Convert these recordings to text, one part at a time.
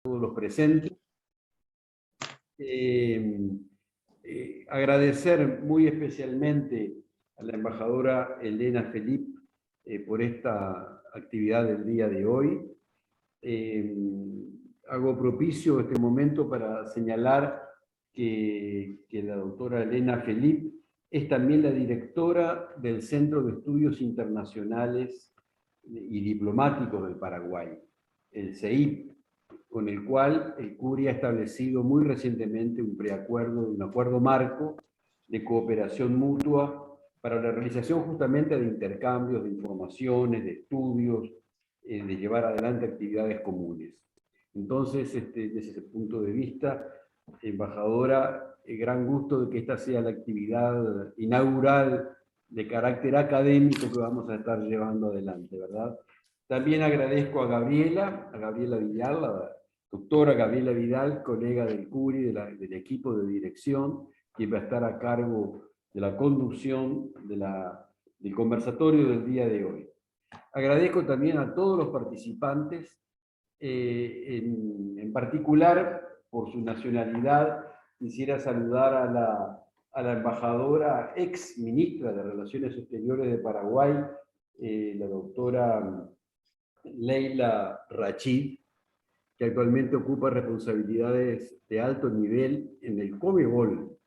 todos los presentes. Agradecer muy especialmente a la embajadora Elena Felip por esta actividad del día de hoy. Hago propicio este momento para señalar que la doctora Elena Felip es también la directora del Centro de Estudios Internacionales y Diplomáticos del Paraguay, el CEIP, con el cual el CURI ha establecido muy recientemente un preacuerdo, un acuerdo marco de cooperación mutua para la realización justamente de intercambios de informaciones, de estudios, de llevar adelante actividades comunes. Entonces, desde ese punto de vista, embajadora, gran gusto de que esta sea la actividad inaugural de carácter académico que vamos a estar llevando adelante, ¿verdad? También agradezco a Gabriela Vidal, la doctora Gabriela Vidal, colega del CURI, del equipo de dirección, que va a estar a cargo de la conducción del conversatorio del día de hoy. Agradezco también a todos los participantes, en particular por su nacionalidad. Quisiera saludar a la embajadora, ex ministra de Relaciones Exteriores de Paraguay, la doctora Leila Rachid, que actualmente ocupa responsabilidades de alto nivel en el Comebol,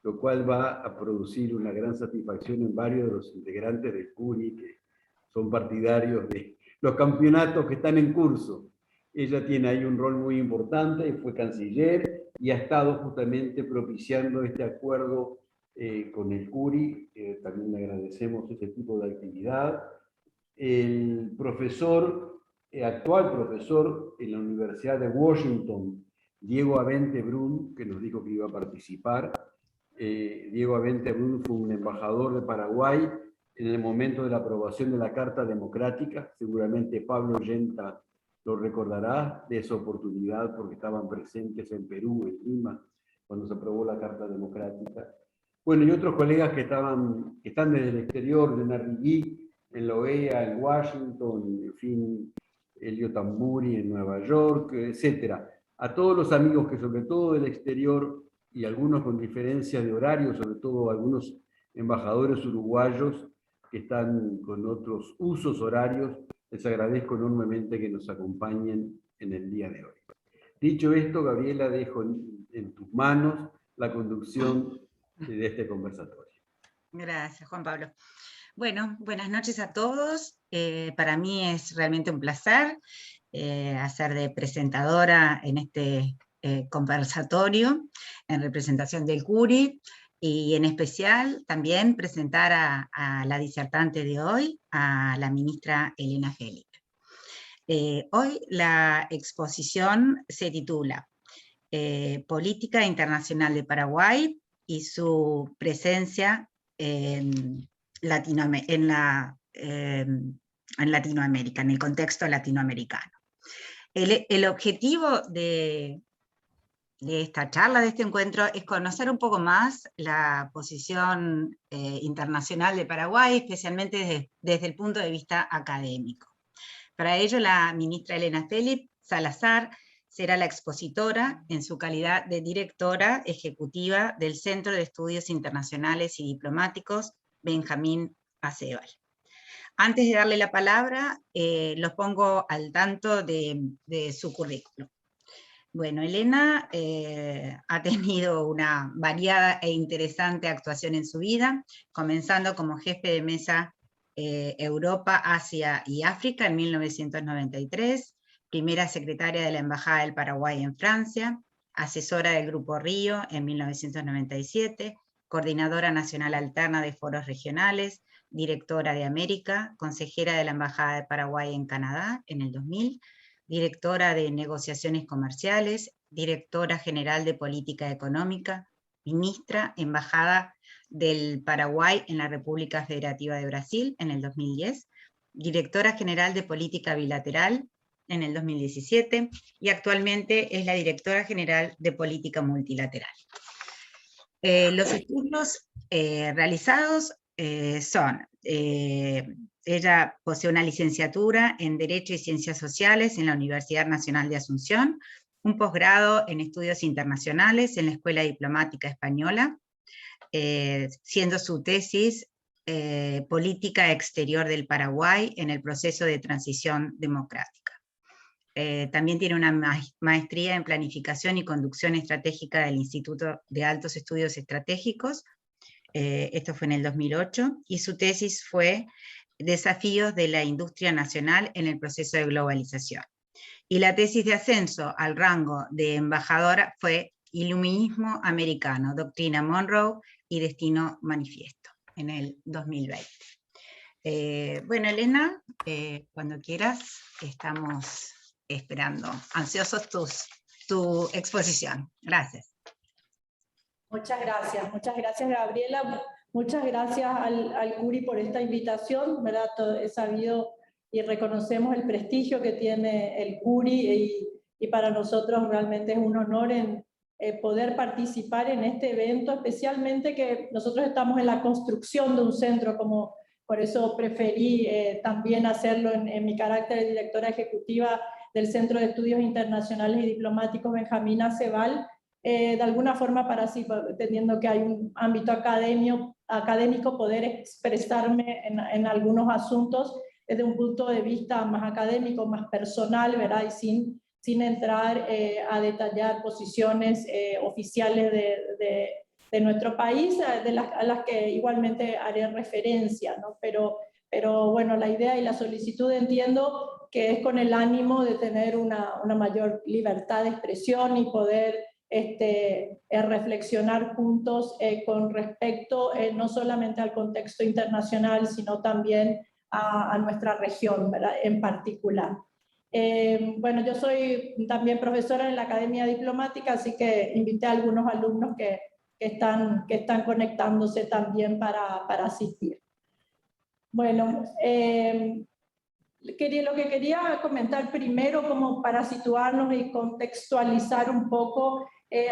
lo cual va a producir una gran satisfacción en varios de los integrantes del CURI que son partidarios de los campeonatos que están en curso. Ella tiene ahí un rol muy importante, fue canciller y ha estado justamente propiciando este acuerdo con el CURI. También le agradecemos este tipo de actividad. El profesor, actual profesor en la Universidad de Washington, Diego Avente Brun, que nos dijo que iba a participar. Diego Avente Brun fue un embajador de Paraguay en el momento de la aprobación de la Carta Democrática. Seguramente Pablo Yenta lo recordará de esa oportunidad porque estaban presentes en Perú, en Lima, cuando se aprobó la Carta Democrática. Bueno, y otros colegas que están desde el exterior, de Narriguí, en la OEA, en Washington, en fin, Elio Tamburi en Nueva York, etc. A todos los amigos que sobre todo del exterior, y algunos con diferencia de horario, sobre todo algunos embajadores uruguayos que están con otros usos horarios, les agradezco enormemente que nos acompañen en el día de hoy. Dicho esto, Gabriela, dejo en tus manos la conducción de este conversatorio. Gracias, Juan Pablo. Bueno, buenas noches a todos. Para mí es realmente un placer hacer de presentadora en este conversatorio en representación del CURI y en especial también presentar a la disertante de hoy, a la ministra Elena Felip. Hoy la exposición se titula Política Internacional de Paraguay y su presencia en Latinoamérica, en el contexto latinoamericano. El objetivo de esta charla, de este encuentro, es conocer un poco más la posición internacional de Paraguay, especialmente desde el punto de vista académico. Para ello, la ministra Elena Felip Salazar será la expositora en su calidad de directora ejecutiva del Centro de Estudios Internacionales y Diplomáticos Benjamín Acebal. Antes de darle la palabra, los pongo al tanto de su currículum. Bueno, Elena ha tenido una variada e interesante actuación en su vida, comenzando como jefe de mesa Europa, Asia y África en 1993, primera secretaria de la Embajada del Paraguay en Francia, asesora del Grupo Río en 1997, coordinadora nacional alterna de foros regionales, directora de América, consejera de la Embajada de Paraguay en Canadá en el 2000, directora de negociaciones comerciales, directora general de política económica, ministra, embajada del Paraguay en la República Federativa de Brasil en el 2010, directora general de política bilateral en el 2017 y actualmente es la directora general de política multilateral. Los estudios realizados son, ella posee una licenciatura en Derecho y Ciencias Sociales en la Universidad Nacional de Asunción, un posgrado en estudios internacionales en la Escuela Diplomática Española, siendo su tesis Política Exterior del Paraguay en el proceso de transición democrática. También tiene una maestría en Planificación y Conducción Estratégica del Instituto de Altos Estudios Estratégicos, esto fue en el 2008, y su tesis fue Desafíos de la Industria Nacional en el Proceso de Globalización. Y la tesis de ascenso al rango de embajadora fue Iluminismo Americano, Doctrina Monroe y Destino Manifiesto, en el 2020. Bueno, Elena, cuando quieras, estamos esperando, ansiosos tu exposición. Gracias. Muchas gracias Gabriela, muchas gracias al CURI por esta invitación, ¿verdad? He sabido y reconocemos el prestigio que tiene el CURI y para nosotros realmente es un honor en poder participar en este evento, especialmente que nosotros estamos en la construcción de un centro, como por eso preferí también hacerlo en mi carácter de directora ejecutiva del Centro de Estudios Internacionales y Diplomáticos Benjamín Aceval, de alguna forma para así, entendiendo que hay un ámbito académico poder expresarme en algunos asuntos desde un punto de vista más académico, más personal, ¿verdad? Y sin entrar a detallar posiciones oficiales de nuestro país, a las que igualmente haré referencia, ¿no? Pero bueno, la idea y la solicitud entiendo que es con el ánimo de tener una mayor libertad de expresión y poder reflexionar juntos con respecto no solamente al contexto internacional, sino también a nuestra región, ¿verdad? En particular. Bueno, yo soy también profesora en la Academia Diplomática, así que invité a algunos alumnos que están conectándose también para asistir. Bueno, lo que quería comentar primero, como para situarnos y contextualizar un poco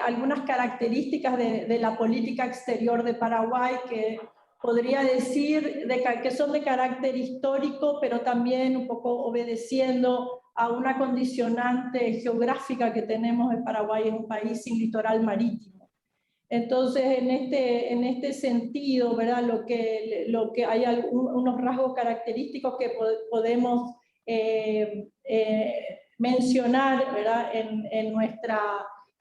algunas características de la política exterior de Paraguay, que podría decir que son de carácter histórico, pero también un poco obedeciendo a una condicionante geográfica que tenemos en Paraguay, es un país sin litoral marítimo. Entonces, en este sentido, ¿verdad? Lo que hay unos rasgos característicos que podemos mencionar, ¿verdad?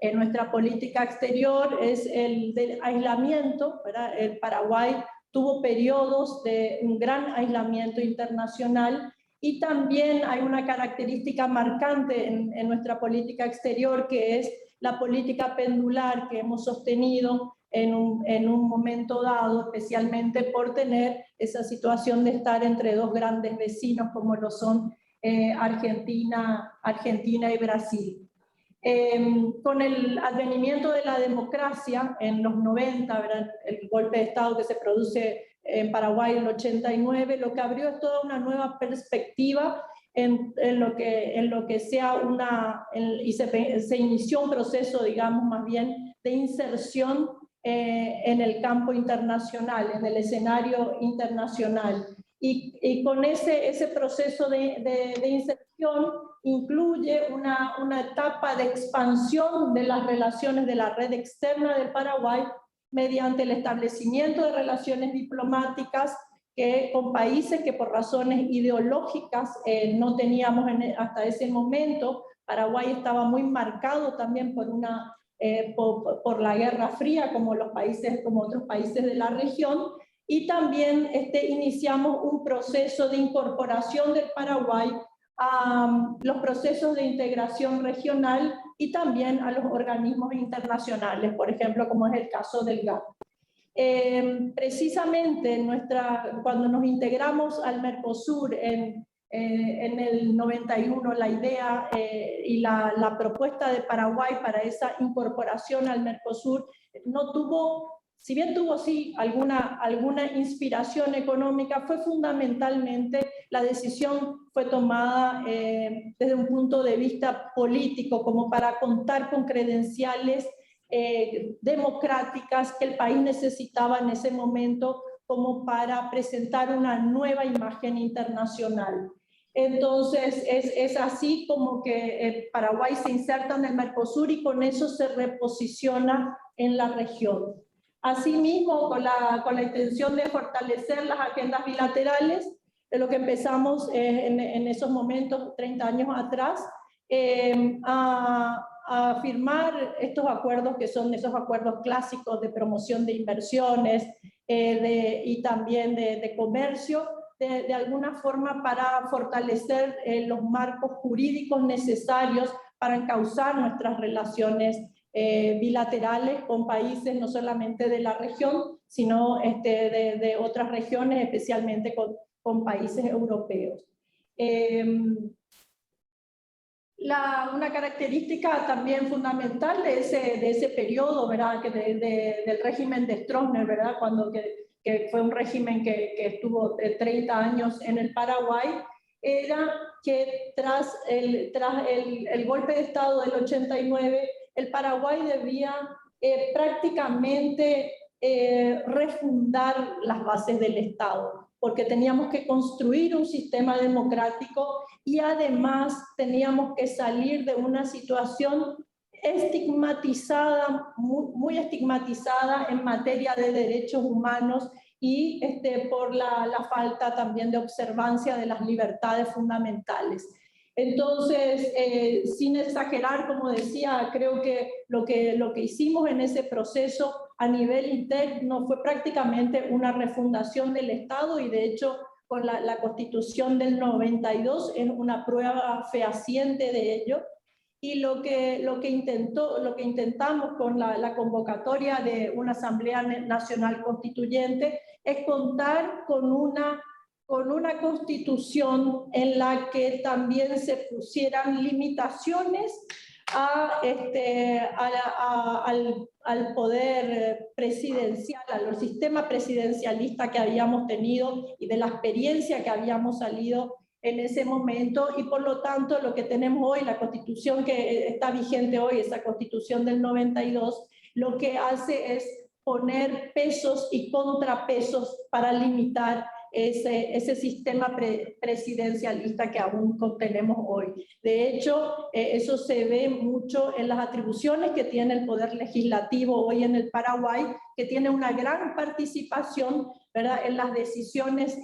En nuestra política exterior es el del aislamiento, ¿verdad? El Paraguay tuvo periodos de un gran aislamiento internacional y también hay una característica marcante en nuestra política exterior, que es la política pendular que hemos sostenido en un momento dado, especialmente por tener esa situación de estar entre dos grandes vecinos como lo son Argentina y Brasil. Con el advenimiento de la democracia en los 90, ¿verdad? El golpe de Estado que se produce en Paraguay en el 89, lo que abrió es toda una nueva perspectiva en lo que sea y se inició un proceso, digamos, más bien de inserción en el campo internacional, en el escenario internacional. Y con ese proceso de inserción incluye una etapa de expansión de las relaciones de la red externa del Paraguay mediante el establecimiento de relaciones diplomáticas con países que por razones ideológicas no teníamos hasta ese momento. Paraguay estaba muy marcado también por la Guerra Fría, como otros países de la región, y también iniciamos un proceso de incorporación del Paraguay a los procesos de integración regional y también a los organismos internacionales, por ejemplo, como es el caso del GATT. Precisamente cuando nos integramos al Mercosur en el 91, la idea y la propuesta de Paraguay para esa incorporación al Mercosur no tuvo, si bien tuvo sí alguna inspiración económica, fue fundamentalmente, la decisión fue tomada desde un punto de vista político, como para contar con credenciales democráticas que el país necesitaba en ese momento como para presentar una nueva imagen internacional. Entonces es así como que Paraguay se inserta en el Mercosur y con eso se reposiciona en la región. Asimismo, con la intención de fortalecer las agendas bilaterales, de lo que empezamos en esos momentos, 30 años atrás, a firmar estos acuerdos que son esos acuerdos clásicos de promoción de inversiones y también de comercio, de alguna forma para fortalecer los marcos jurídicos necesarios para encauzar nuestras relaciones bilaterales con países no solamente de la región, sino de otras regiones, especialmente con países europeos. Una característica también fundamental de ese periodo, ¿verdad? Del régimen de Stroessner, ¿verdad? Que fue un régimen que estuvo 30 años en el Paraguay, era que tras el golpe de Estado del 89, el Paraguay debía prácticamente refundar las bases del Estado, porque teníamos que construir un sistema democrático y además teníamos que salir de una situación estigmatizada, muy estigmatizada en materia de derechos humanos y por la falta también de observancia de las libertades fundamentales. Entonces, sin exagerar, como decía, creo que lo que hicimos en ese proceso a nivel interno fue prácticamente una refundación del Estado y de hecho con la Constitución del 92 es una prueba fehaciente de ello. Y lo que intentamos con la convocatoria de una Asamblea Nacional Constituyente es contar con una constitución en la que también se pusieran limitaciones al poder presidencial, al sistema presidencialista que habíamos tenido y de la experiencia que habíamos salido en ese momento, y por lo tanto lo que tenemos hoy, la constitución que está vigente hoy, esa constitución del 92, lo que hace es poner pesos y contrapesos para limitar ese sistema presidencialista que aún tenemos hoy. De hecho, eso se ve mucho en las atribuciones que tiene el Poder Legislativo hoy en el Paraguay, que tiene una gran participación, ¿verdad?, en las decisiones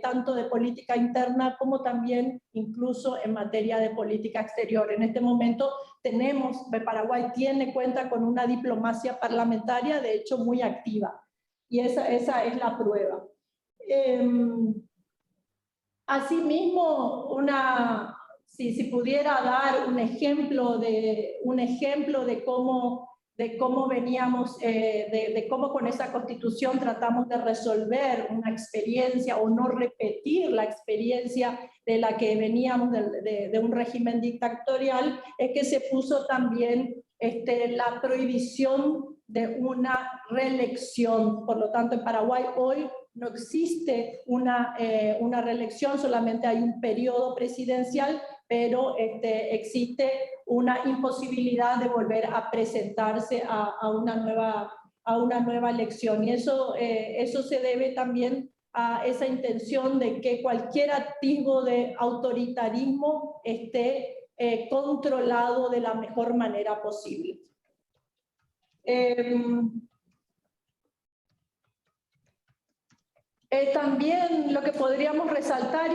tanto de política interna como también incluso en materia de política exterior. En este momento Paraguay cuenta con una diplomacia parlamentaria, de hecho muy activa, y esa es la prueba. Asimismo, si pudiera dar un ejemplo de cómo veníamos, de cómo con esa constitución tratamos de resolver una experiencia o no repetir la experiencia de la que veníamos de un régimen dictatorial, es que se puso también la prohibición de una reelección. Por lo tanto, en Paraguay hoy no existe una reelección, solamente hay un periodo presidencial, pero existe una imposibilidad de volver a presentarse a una nueva elección. Y eso se debe también a esa intención de que cualquier atisbo de autoritarismo esté controlado de la mejor manera posible. También lo que podríamos resaltar,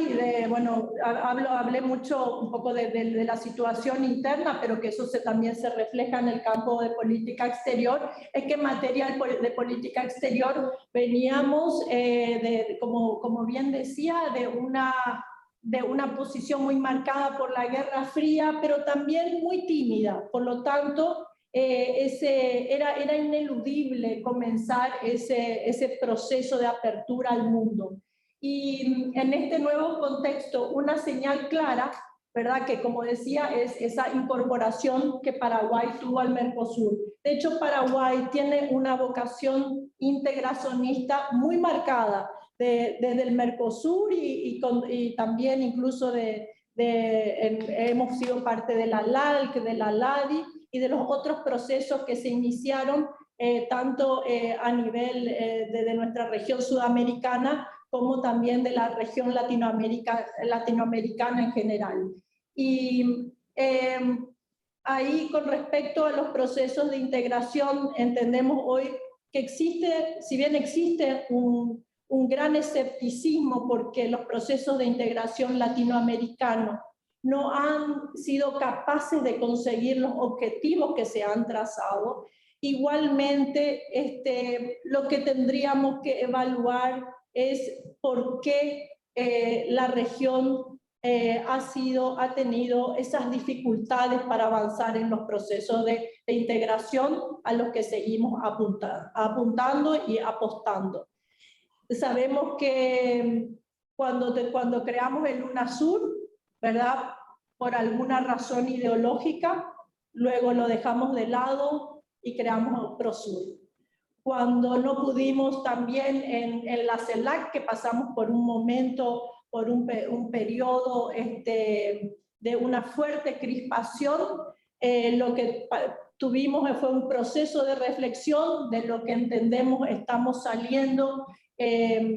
hablé mucho un poco de la situación interna, pero que eso también se refleja en el campo de política exterior, es que en materia de política exterior veníamos, como bien decía, de una posición muy marcada por la Guerra Fría, pero también muy tímida. Por lo tanto, era ineludible comenzar ese proceso de apertura al mundo. Y en este nuevo contexto, una señal clara, ¿verdad?, que como decía, es esa incorporación que Paraguay tuvo al Mercosur. De hecho, Paraguay tiene una vocación integracionista muy marcada desde el Mercosur y también incluso hemos sido parte de la LALC, de la LADI, y de los otros procesos que se iniciaron tanto a nivel de nuestra región sudamericana como también de la región latinoamericana en general. Y ahí, con respecto a los procesos de integración, entendemos hoy que existe, si bien existe un gran escepticismo porque los procesos de integración latinoamericanos no han sido capaces de conseguir los objetivos que se han trazado, igualmente lo que tendríamos que evaluar es por qué la región ha tenido esas dificultades para avanzar en los procesos de integración a los que seguimos apuntando y apostando. Sabemos que cuando creamos el UNASUR, ¿verdad?, por alguna razón ideológica, luego lo dejamos de lado y creamos PROSUR. Cuando no pudimos también en la CELAC, que pasamos por un momento, por un periodo de una fuerte crispación, lo que tuvimos fue un proceso de reflexión de lo que entendemos estamos saliendo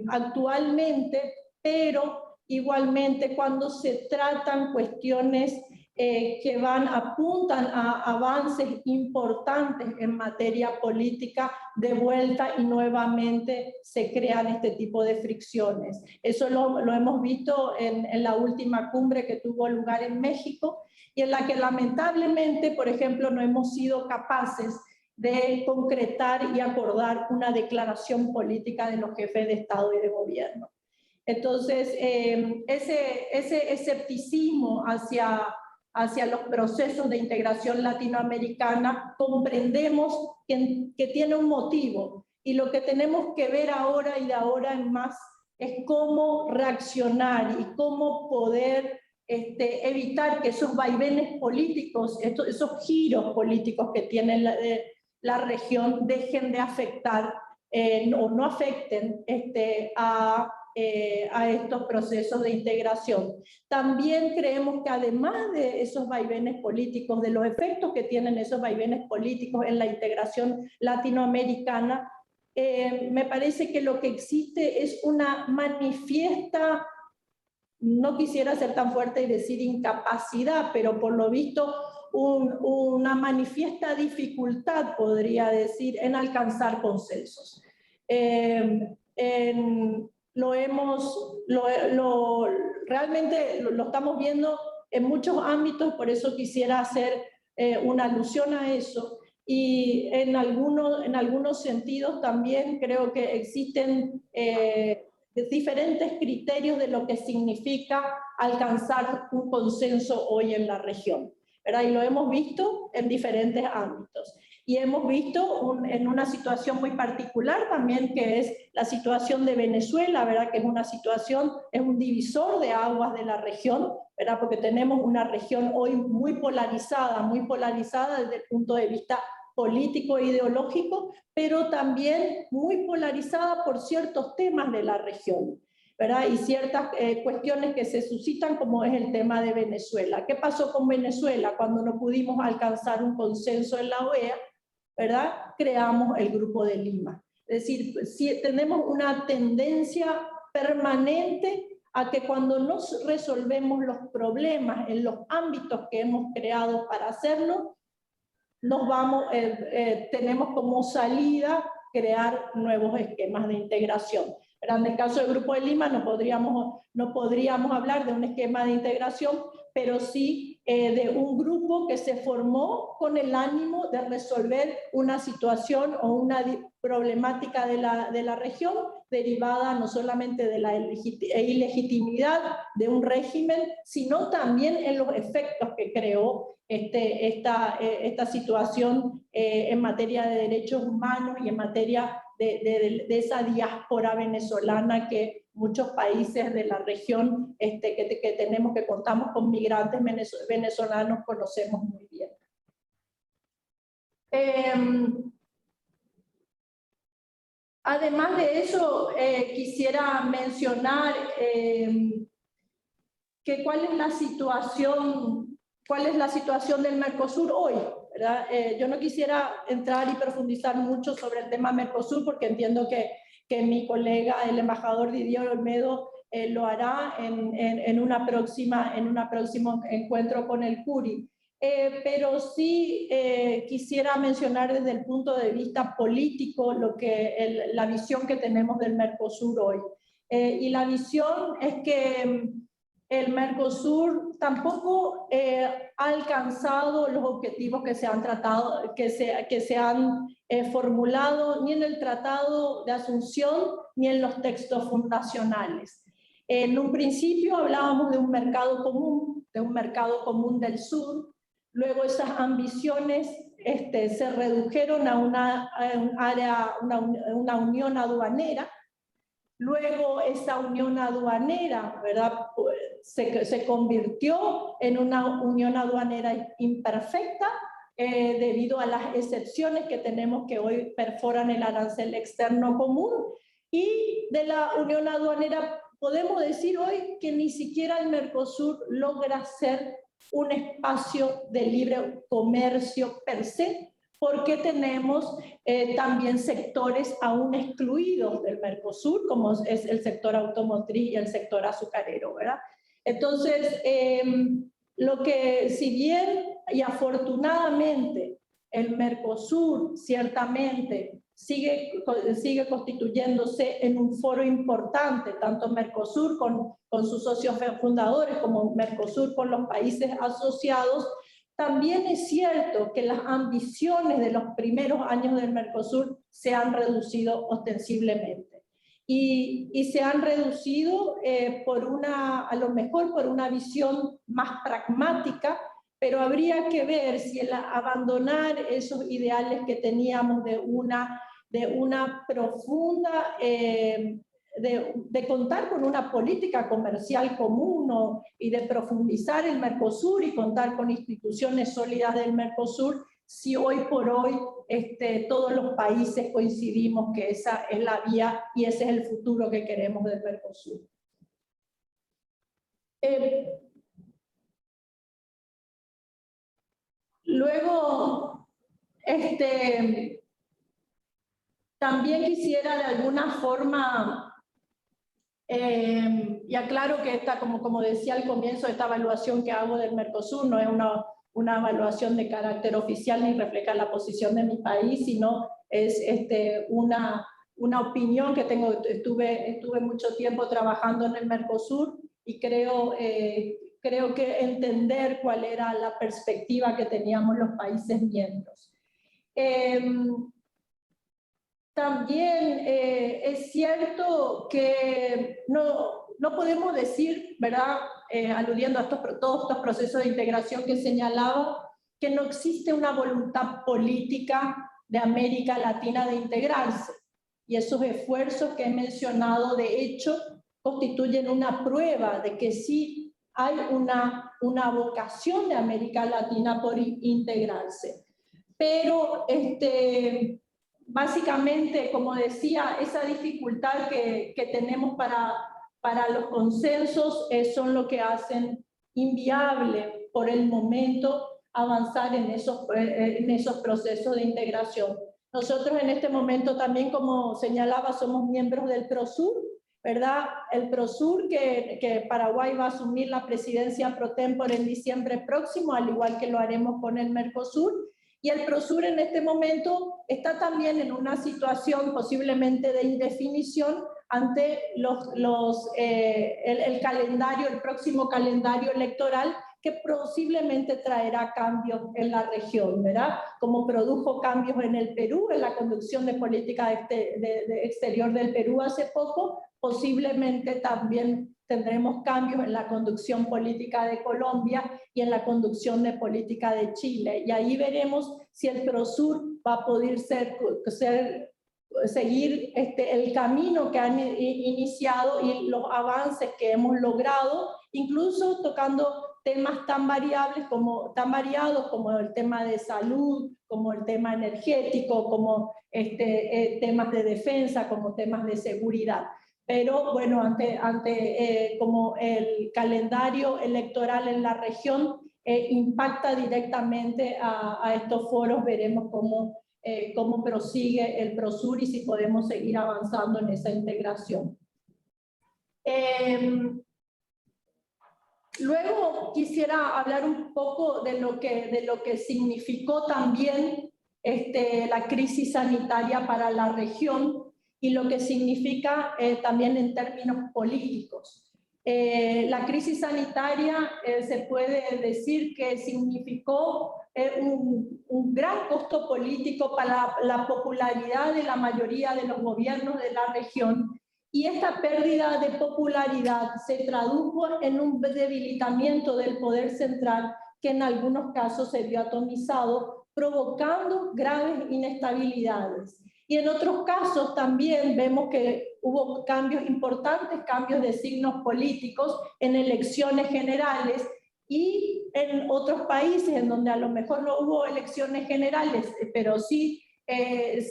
actualmente, pero igualmente cuando se tratan cuestiones que apuntan a avances importantes en materia política, de vuelta y nuevamente se crean este tipo de fricciones. Eso lo hemos visto en la última cumbre que tuvo lugar en México, y en la que lamentablemente, por ejemplo, no hemos sido capaces de concretar y acordar una declaración política de los jefes de Estado y de gobierno. Entonces, ese escepticismo hacia los procesos de integración latinoamericana, comprendemos que tiene un motivo, y lo que tenemos que ver ahora y de ahora en más es cómo reaccionar y cómo poder evitar que esos vaivenes políticos, esos giros políticos que tiene la región, dejen de afectar o no afecten a estos procesos de integración. También creemos que además de esos vaivenes políticos, de los efectos que tienen esos vaivenes políticos en la integración latinoamericana, me parece que lo que existe es una manifiesta, no quisiera ser tan fuerte y decir incapacidad, pero por lo visto una manifiesta dificultad, podría decir, en alcanzar consensos. Realmente lo estamos viendo en muchos ámbitos, por eso quisiera hacer una alusión a eso, y en algunos sentidos también creo que existen diferentes criterios de lo que significa alcanzar un consenso hoy en la región, ¿verdad? Y lo hemos visto en diferentes ámbitos. Y hemos visto en una situación muy particular también, que es la situación de Venezuela, ¿verdad? Que es un divisor de aguas de la región, ¿verdad? Porque tenemos una región hoy muy polarizada desde el punto de vista político e ideológico, pero también muy polarizada por ciertos temas de la región, ¿verdad? Y ciertas cuestiones que se suscitan, como es el tema de Venezuela. ¿Qué pasó con Venezuela cuando no pudimos alcanzar un consenso en la OEA? ¿Verdad? Creamos el Grupo de Lima. Es decir, si tenemos una tendencia permanente a que cuando no resolvemos los problemas en los ámbitos que hemos creado para hacerlo, tenemos como salida crear nuevos esquemas de integración. Pero en el caso del Grupo de Lima no podríamos hablar de un esquema de integración, pero sí de un grupo que se formó con el ánimo de resolver una situación o una problemática de la región, derivada no solamente de la ilegitimidad de un régimen, sino también en los efectos que creó esta situación en materia de derechos humanos y en materia de esa diáspora venezolana que muchos países de la región que contamos con migrantes venezolanos conocemos muy bien. Además de eso, quisiera mencionar que cuál es la situación del Mercosur hoy, ¿verdad? Yo no quisiera entrar y profundizar mucho sobre el tema Mercosur, porque entiendo que que mi colega, el embajador Didier Olmedo, lo hará en un próximo encuentro con el CURI. Pero sí quisiera mencionar desde el punto de vista político la visión que tenemos del Mercosur hoy. Y la visión es que el Mercosur tampoco ha alcanzado los objetivos que se han tratado, que se han formulado ni en el Tratado de Asunción ni en los textos fundacionales. En un principio hablábamos de un mercado común del sur. Luego esas ambiciones se redujeron a una unión aduanera. Luego esa unión aduanera, ¿verdad?, se convirtió en una unión aduanera imperfecta debido a las excepciones que tenemos que hoy perforan el arancel externo común. Y de la unión aduanera podemos decir hoy que ni siquiera el Mercosur logra ser un espacio de libre comercio per se, porque tenemos también sectores aún excluidos del Mercosur, como es el sector automotriz y el sector azucarero, ¿verdad? Entonces, si bien y afortunadamente el Mercosur ciertamente sigue constituyéndose en un foro importante, tanto Mercosur con sus socios fundadores como Mercosur con los países asociados, también es cierto que las ambiciones de los primeros años del Mercosur se han reducido ostensiblemente. Y se han reducido a lo mejor por una visión más pragmática, pero habría que ver si el abandonar esos ideales que teníamos de una profunda, de contar con una política comercial común y de profundizar el Mercosur y contar con instituciones sólidas del Mercosur, si hoy por hoy todos los países coincidimos que esa es la vía y ese es el futuro que queremos del Mercosur. Luego, también quisiera de alguna forma, y aclaro que como decía al comienzo, esta evaluación que hago del Mercosur no es una evaluación de carácter oficial ni refleja la posición de mi país, sino es una opinión que tengo. Estuve mucho tiempo trabajando en el Mercosur y creo que entender cuál era la perspectiva que teníamos los países miembros. También es cierto que no podemos decir, ¿verdad?, aludiendo a todos estos procesos de integración que señalaba, que no existe una voluntad política de América Latina de integrarse. Y esos esfuerzos que he mencionado, de hecho, constituyen una prueba de que sí hay una vocación de América Latina por integrarse. Pero básicamente, como decía, esa dificultad que tenemos para los consensos son lo que hacen inviable por el momento avanzar en esos procesos de integración. Nosotros en este momento también, como señalaba, somos miembros del PROSUR, ¿verdad? El PROSUR que Paraguay va a asumir la presidencia pro tempore en diciembre próximo, al igual que lo haremos con el Mercosur. Y el PROSUR en este momento está también en una situación posiblemente de indefinición ante el próximo calendario electoral, que posiblemente traerá cambios en la región, ¿verdad? Como produjo cambios en el Perú, en la conducción de política exterior del Perú hace poco, posiblemente también tendremos cambios en la conducción política de Colombia y en la conducción de política de Chile. Y ahí veremos si el PROSUR va a poder seguir el camino que han iniciado y los avances que hemos logrado, incluso tocando temas tan variados como el tema de salud, como el tema energético, como temas de defensa, como temas de seguridad. Pero bueno, como el calendario electoral en la región impacta directamente a estos foros. Veremos cómo prosigue el Prosur y si podemos seguir avanzando en esa integración. Luego quisiera hablar un poco de lo que significó también la crisis sanitaria para la región y lo que significa también en términos políticos. La crisis sanitaria se puede decir que significó un gran costo político para la popularidad de la mayoría de los gobiernos de la región, y esta pérdida de popularidad se tradujo en un debilitamiento del poder central que en algunos casos se vio atomizado, provocando graves inestabilidades. Y en otros casos también vemos que hubo cambios importantes, cambios de signos políticos en elecciones generales, y en otros países en donde a lo mejor no hubo elecciones generales, pero sí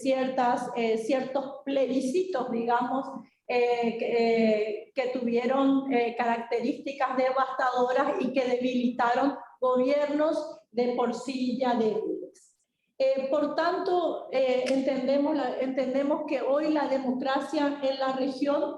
ciertos plebiscitos, digamos, que tuvieron características devastadoras y que debilitaron gobiernos de por sí ya débiles. Por tanto, entendemos que hoy la democracia en la región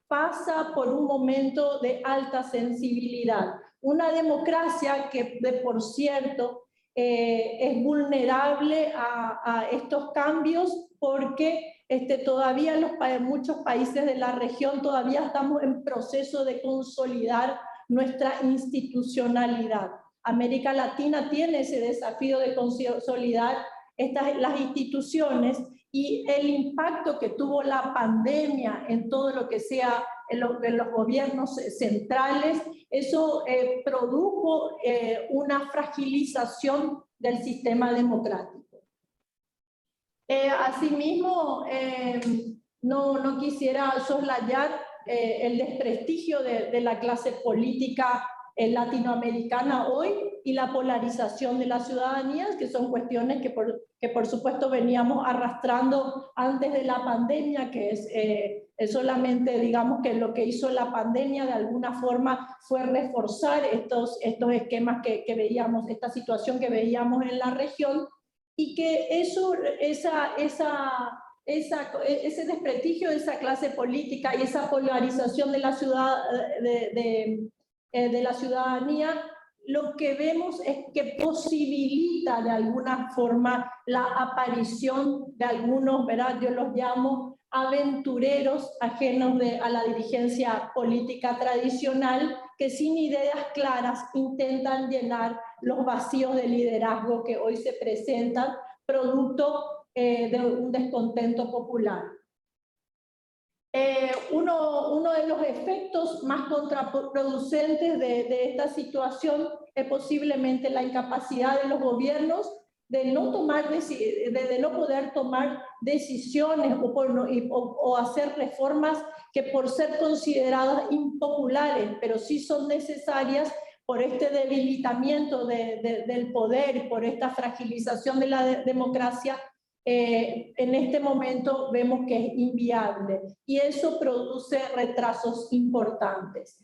pasa por un momento de alta sensibilidad. Una democracia que, de por cierto, es vulnerable a estos cambios porque todavía en muchos países de la región todavía estamos en proceso de consolidar nuestra institucionalidad. América Latina tiene ese desafío de consolidar las instituciones, y el impacto que tuvo la pandemia en todo lo que sea en los gobiernos centrales, eso produjo una fragilización del sistema democrático. Asimismo, no quisiera soslayar el desprestigio de la clase política latinoamericana hoy y la polarización de las ciudadanías, que son cuestiones que por supuesto veníamos arrastrando antes de la pandemia, que es solamente, digamos, que lo que hizo la pandemia de alguna forma fue reforzar estos esquemas que veíamos, esta situación que veíamos en la región, y que ese desprestigio de esa clase política y esa polarización de la ciudadanía, lo que vemos es que posibilita de alguna forma la aparición de algunos, ¿verdad? Yo los llamo aventureros ajenos a la dirigencia política tradicional, que sin ideas claras intentan llenar los vacíos de liderazgo que hoy se presentan, producto de un descontento popular. Uno de los efectos más contraproducentes de esta situación es posiblemente la incapacidad de los gobiernos de no poder tomar decisiones o hacer reformas que, por ser consideradas impopulares, pero sí son necesarias por este debilitamiento del poder, por esta fragilización de la democracia, en este momento vemos que es inviable, y eso produce retrasos importantes.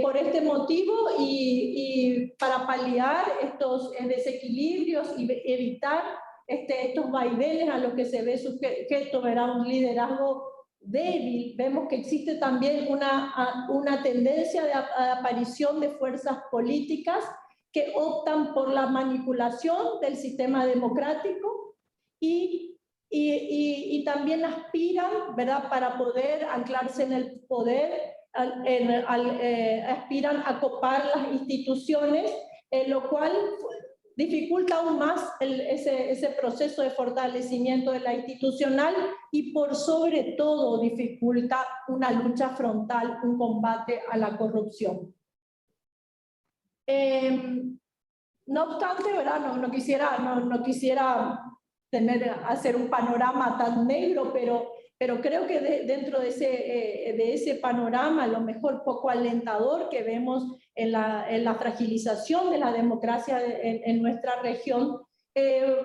Por este motivo y para paliar estos desequilibrios y evitar estos vaivenes a los que se ve sujeto, ¿verdad?, un liderazgo débil, vemos que existe también una tendencia de aparición de fuerzas políticas que optan por la manipulación del sistema democrático y también aspiran, ¿verdad?, para poder anclarse en el poder, aspiran a copar las instituciones, lo cual dificulta aún más ese proceso de fortalecimiento de la institucional, y por sobre todo dificulta una lucha frontal, un combate a la corrupción. No obstante, ¿verdad?, no quisiera hacer un panorama tan negro, pero creo que dentro de ese panorama, a lo mejor poco alentador que vemos en la fragilización de la democracia en nuestra región,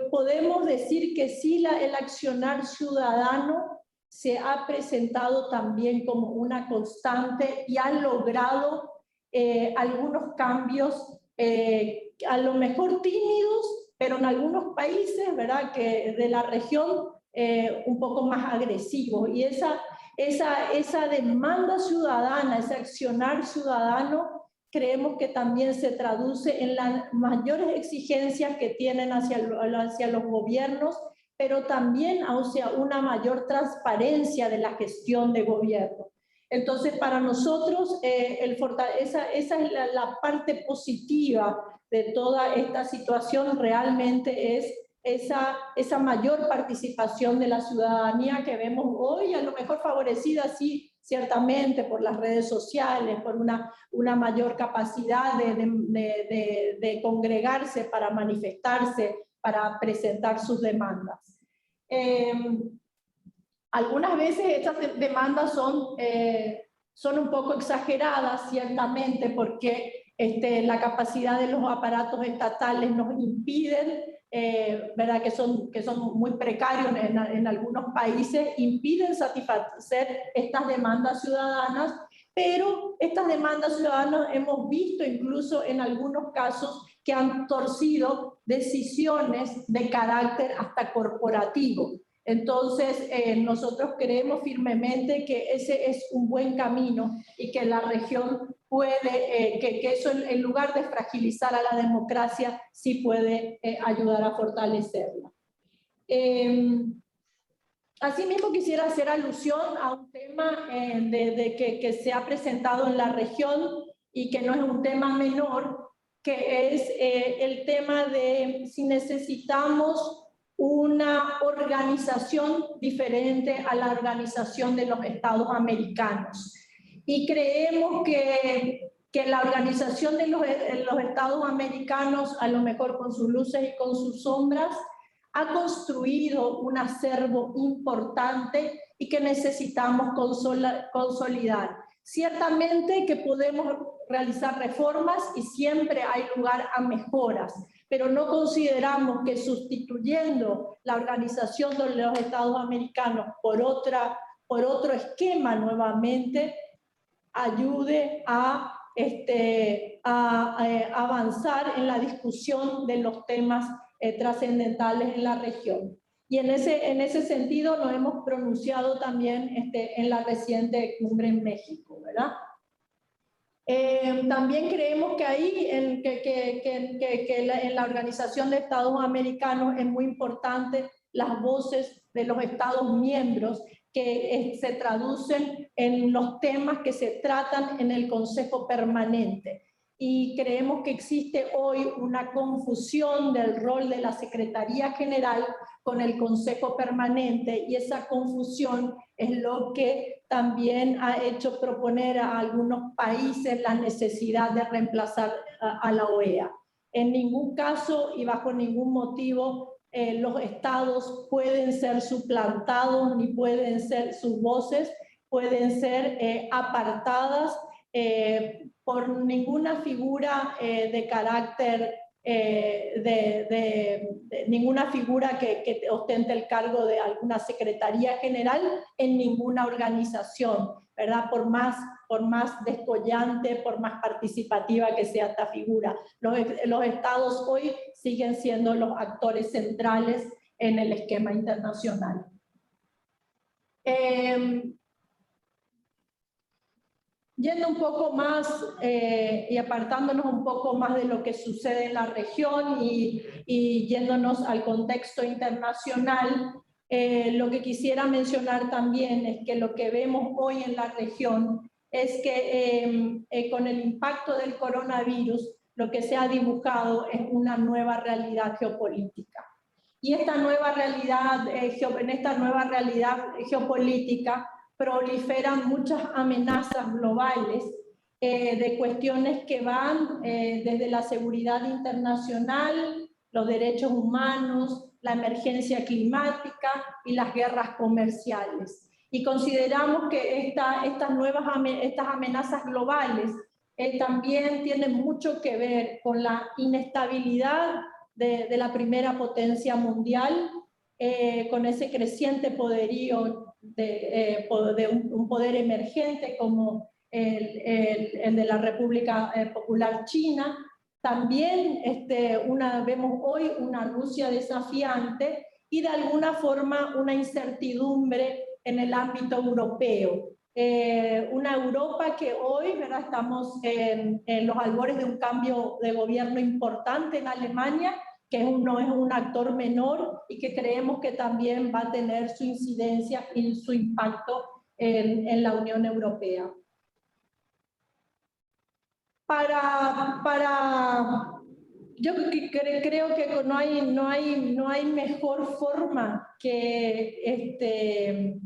podemos decir que sí, el accionar ciudadano se ha presentado también como una constante y ha logrado algunos cambios a lo mejor tímidos, pero en algunos países, ¿verdad?, que de la región un poco más agresivos. Y esa demanda ciudadana, ese accionar ciudadano, creemos que también se traduce en las mayores exigencias que tienen hacia los gobiernos, pero también hacia una mayor transparencia de la gestión de gobierno. Entonces, para nosotros, esa es la parte positiva de toda esta situación, realmente es esa mayor participación de la ciudadanía que vemos hoy, a lo mejor favorecida, sí, ciertamente por las redes sociales, por una mayor capacidad de congregarse para manifestarse, para presentar sus demandas. Algunas veces estas demandas son un poco exageradas, ciertamente, porque la capacidad de los aparatos estatales nos impiden, ¿verdad?, que son muy precarios en algunos países, impiden satisfacer estas demandas ciudadanas, pero estas demandas ciudadanas hemos visto incluso en algunos casos que han torcido decisiones de carácter hasta corporativo. Entonces, nosotros creemos firmemente que ese es un buen camino y que la región puede, que eso en lugar de fragilizar a la democracia, sí puede ayudar a fortalecerla. Asimismo, quisiera hacer alusión a un tema que se ha presentado en la región y que no es un tema menor, que es el tema de si necesitamos una organización diferente a la organización de los Estados americanos. Y creemos que la organización de los Estados americanos, a lo mejor con sus luces y con sus sombras, ha construido un acervo importante y que necesitamos consolidar. Ciertamente que podemos realizar reformas y siempre hay lugar a mejoras, pero no consideramos que sustituyendo la organización de los Estados americanos por otro esquema nuevamente ayude a avanzar en la discusión de los temas trascendentales en la región. Y en ese sentido nos hemos pronunciado también en la reciente cumbre en México, ¿verdad? También creemos que ahí, en la Organización de Estados Americanos, es muy importante las voces de los Estados miembros que se traducen en los temas que se tratan en el Consejo Permanente. Y creemos que existe hoy una confusión del rol de la Secretaría General con el Consejo Permanente, y esa confusión es lo que también ha hecho proponer a algunos países la necesidad de reemplazar a la OEA. En ningún caso y bajo ningún motivo los estados pueden ser suplantados, ni pueden ser, sus voces pueden ser apartadas por ninguna figura de carácter, ninguna figura que ostente el cargo de alguna secretaría general en ninguna organización, ¿verdad? Por más descollante, por más participativa que sea esta figura. Los estados hoy siguen siendo los actores centrales en el esquema internacional. Yendo un poco más y apartándonos un poco más de lo que sucede en la región y yéndonos al contexto internacional, lo que quisiera mencionar también es que lo que vemos hoy en la región es que con el impacto del coronavirus lo que se ha dibujado es una nueva realidad geopolítica. Y en esta nueva realidad geopolítica proliferan muchas amenazas globales de cuestiones que van desde la seguridad internacional, los derechos humanos, la emergencia climática y las guerras comerciales. Y consideramos que estas amenazas globales también tienen mucho que ver con la inestabilidad de la primera potencia mundial, con ese creciente poderío de un poder emergente como el de la República Popular China, También vemos hoy una Rusia desafiante y de alguna forma una incertidumbre en el ámbito europeo. Una Europa que hoy, ¿verdad?, estamos en los albores de un cambio de gobierno importante en Alemania, que no es un actor menor y que creemos que también va a tener su incidencia y su impacto en la Unión Europea. Yo creo que no hay mejor forma que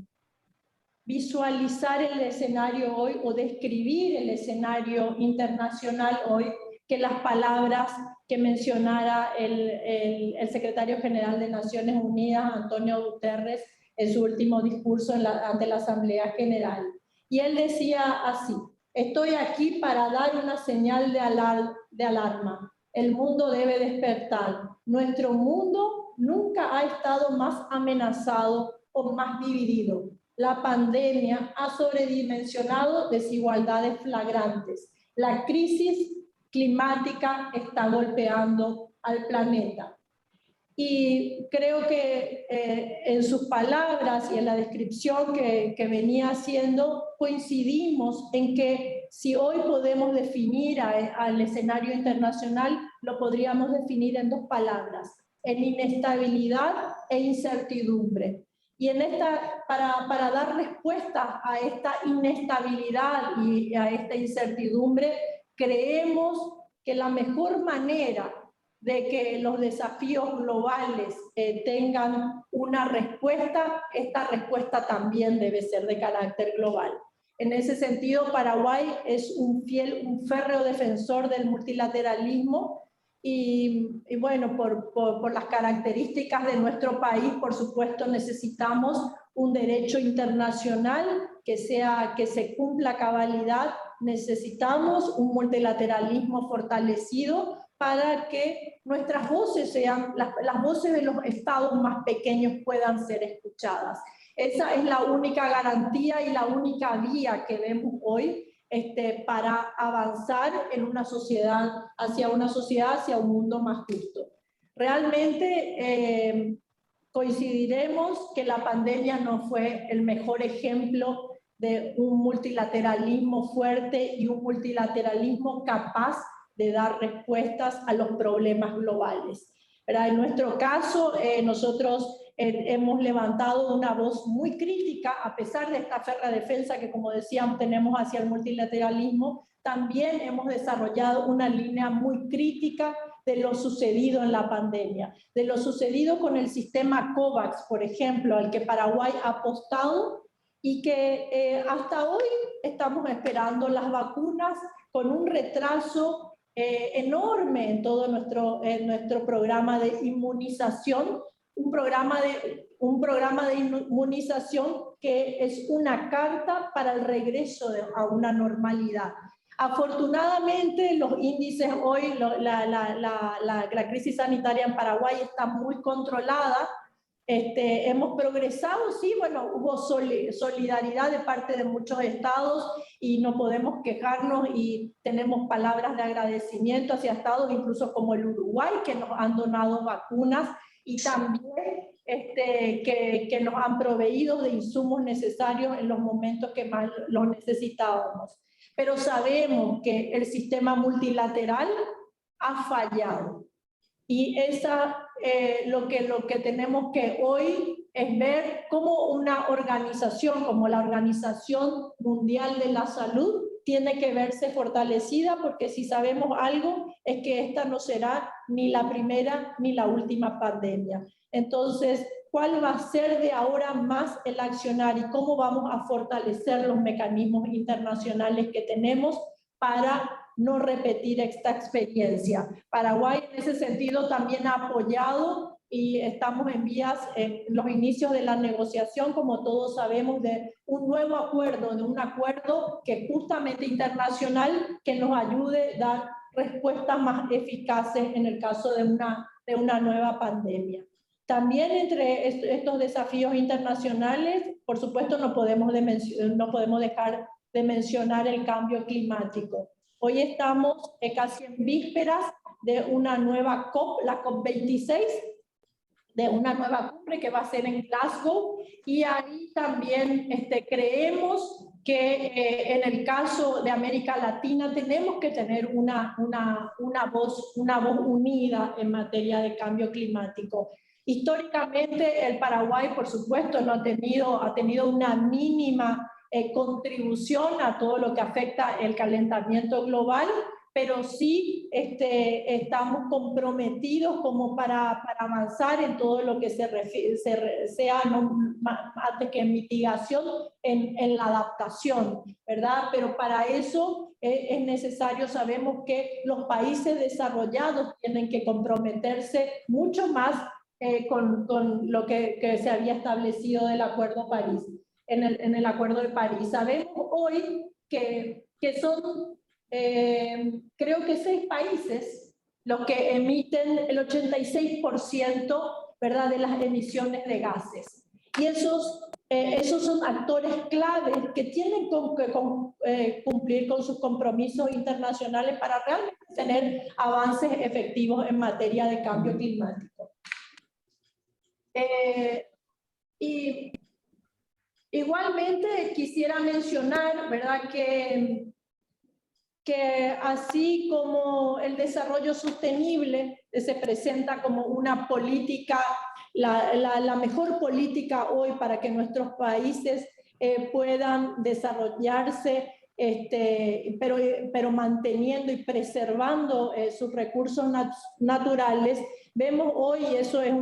visualizar el escenario hoy o describir el escenario internacional hoy que las palabras que mencionara el secretario general de Naciones Unidas, Antonio Guterres, en su último discurso ante la Asamblea General. Y él decía así: estoy aquí para dar una señal de alarma. El mundo debe despertar. Nuestro mundo nunca ha estado más amenazado o más dividido. La pandemia ha sobredimensionado desigualdades flagrantes. La crisis climática está golpeando al planeta. Y creo que en sus palabras y en la descripción que venía haciendo, coincidimos en que si hoy podemos definir al escenario internacional, lo podríamos definir en dos palabras: en inestabilidad e incertidumbre. Y para dar respuesta a esta inestabilidad y a esta incertidumbre, creemos que la mejor manera de que los desafíos globales tengan una respuesta, esta respuesta también debe ser de carácter global. En ese sentido, Paraguay es un férreo defensor del multilateralismo y bueno, por las características de nuestro país, por supuesto, necesitamos un derecho internacional que se cumpla a cabalidad. Necesitamos un multilateralismo fortalecido para que nuestras voces sean, las voces de los estados más pequeños puedan ser escuchadas. Esa es la única garantía y la única vía que vemos hoy para avanzar en una sociedad, hacia un mundo más justo. Realmente coincidiremos que la pandemia no fue el mejor ejemplo de un multilateralismo fuerte y un multilateralismo capaz de dar respuestas a los problemas globales. ¿Verdad? En nuestro caso, nosotros hemos levantado una voz muy crítica, a pesar de esta férrea defensa que, como decían, tenemos hacia el multilateralismo. También hemos desarrollado una línea muy crítica de lo sucedido en la pandemia, de lo sucedido con el sistema COVAX, por ejemplo, al que Paraguay ha apostado y que hasta hoy estamos esperando las vacunas con un retraso enorme en todo nuestro programa de inmunización, un programa de inmunización que es una carta para el regreso a una normalidad. Afortunadamente, los índices hoy, la crisis sanitaria en Paraguay está muy controlada. Hemos progresado, sí, bueno, hubo solidaridad de parte de muchos estados y no podemos quejarnos y tenemos palabras de agradecimiento hacia estados, incluso como el Uruguay, que nos han donado vacunas y también que nos han proveído de insumos necesarios en los momentos que más los necesitábamos. Pero sabemos que el sistema multilateral ha fallado. Y lo que tenemos que hoy es ver cómo una organización como la Organización Mundial de la Salud tiene que verse fortalecida, porque si sabemos algo es que esta no será ni la primera ni la última pandemia. Entonces, ¿cuál va a ser de ahora más el accionar y cómo vamos a fortalecer los mecanismos internacionales que tenemos para no repetir esta experiencia? Paraguay en ese sentido también ha apoyado y estamos en los inicios de la negociación, como todos sabemos, de un nuevo acuerdo, de un acuerdo que justamente internacional, que nos ayude a dar respuestas más eficaces en el caso de una nueva pandemia. También entre estos desafíos internacionales, por supuesto, no podemos dejar de mencionar el cambio climático. Hoy estamos casi en vísperas de una nueva COP, la COP26, de una nueva cumbre que va a ser en Glasgow, y ahí también creemos que en el caso de América Latina tenemos que tener una voz unida en materia de cambio climático. Históricamente el Paraguay, por supuesto, ha tenido una mínima contribución a todo lo que afecta el calentamiento global, pero sí estamos comprometidos como para avanzar en todo lo que sea antes que en mitigación, en la adaptación, ¿verdad? Pero para eso es necesario, sabemos que los países desarrollados tienen que comprometerse mucho más con lo que se había establecido del Acuerdo París, en el Acuerdo de París. Sabemos hoy que son creo que 6 países los que emiten el 86%, ¿verdad?, de las emisiones de gases. Y esos son actores claves que tienen que cumplir con sus compromisos internacionales para realmente tener avances efectivos en materia de cambio climático. Y igualmente quisiera mencionar, ¿verdad?, que así como el desarrollo sostenible se presenta como una política, la mejor política hoy para que nuestros países puedan desarrollarse, pero manteniendo y preservando sus recursos naturales, vemos hoy, y eso es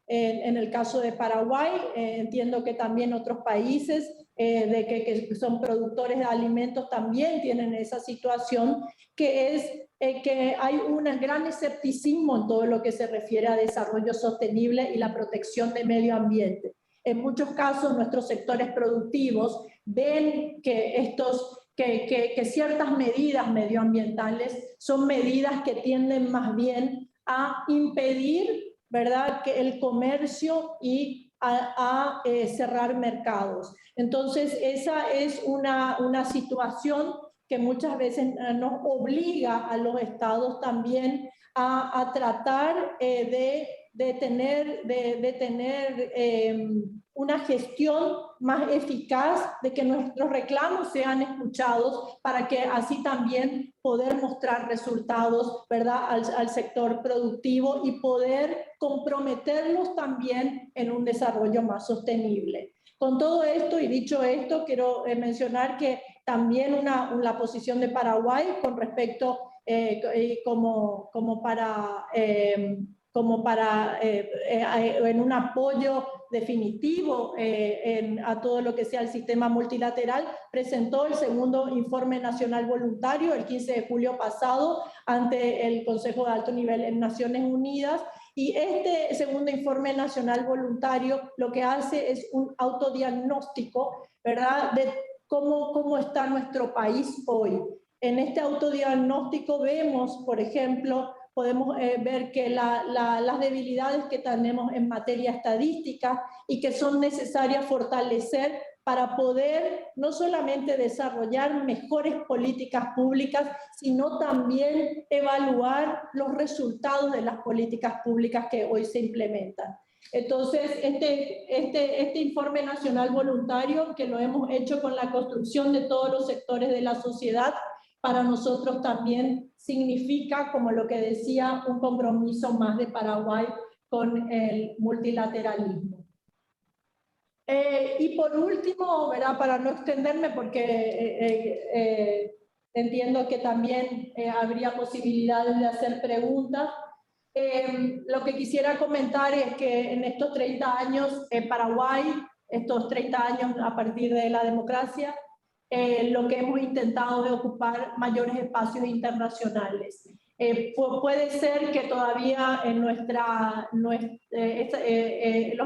en el caso de Paraguay, entiendo que también otros países que son productores de alimentos también tienen esa situación, que es que hay un gran escepticismo en todo lo que se refiere a desarrollo sostenible y la protección del medio ambiente. En muchos casos nuestros sectores productivos ven que ciertas medidas medioambientales son medidas que tienden más bien a impedir, ¿verdad?, que el comercio y a cerrar mercados. Entonces, esa es una situación que muchas veces nos obliga a los estados también a tratar de tener una gestión más eficaz, de que nuestros reclamos sean escuchados, para que así también poder mostrar resultados, ¿verdad?, al sector productivo y poder comprometerlos también en un desarrollo más sostenible. Con todo esto y dicho esto, quiero mencionar que también la posición de Paraguay con respecto en un apoyo definitivo a todo lo que sea el sistema multilateral, presentó el segundo informe nacional voluntario el 15 de julio pasado ante el Consejo de Alto Nivel en Naciones Unidas. Y este segundo informe nacional voluntario lo que hace es un autodiagnóstico, ¿verdad?, de cómo está nuestro país hoy. En este autodiagnóstico vemos, por ejemplo, podemos ver que las debilidades que tenemos en materia estadística y que son necesarias fortalecer para poder no solamente desarrollar mejores políticas públicas, sino también evaluar los resultados de las políticas públicas que hoy se implementan. Entonces, este informe nacional voluntario, que lo hemos hecho con la construcción de todos los sectores de la sociedad, para nosotros también significa, como lo que decía, un compromiso más de Paraguay con el multilateralismo. Y por último, ¿verdad?, para no extenderme, porque entiendo que también habría posibilidades de hacer preguntas, lo que quisiera comentar es que en estos 30 años en Paraguay, estos 30 años a partir de la democracia, lo que hemos intentado de ocupar mayores espacios internacionales. Puede ser que todavía en los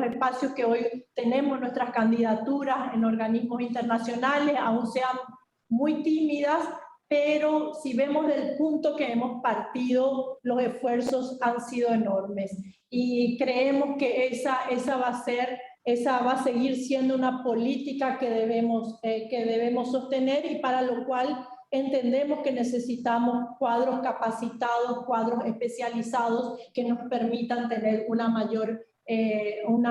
espacios que hoy tenemos, nuestras candidaturas en organismos internacionales, aún sean muy tímidas, pero si vemos del punto que hemos partido, los esfuerzos han sido enormes. Y creemos que esa va a seguir siendo una política que debemos sostener, y para lo cual entendemos que necesitamos cuadros capacitados, cuadros especializados que nos permitan tener una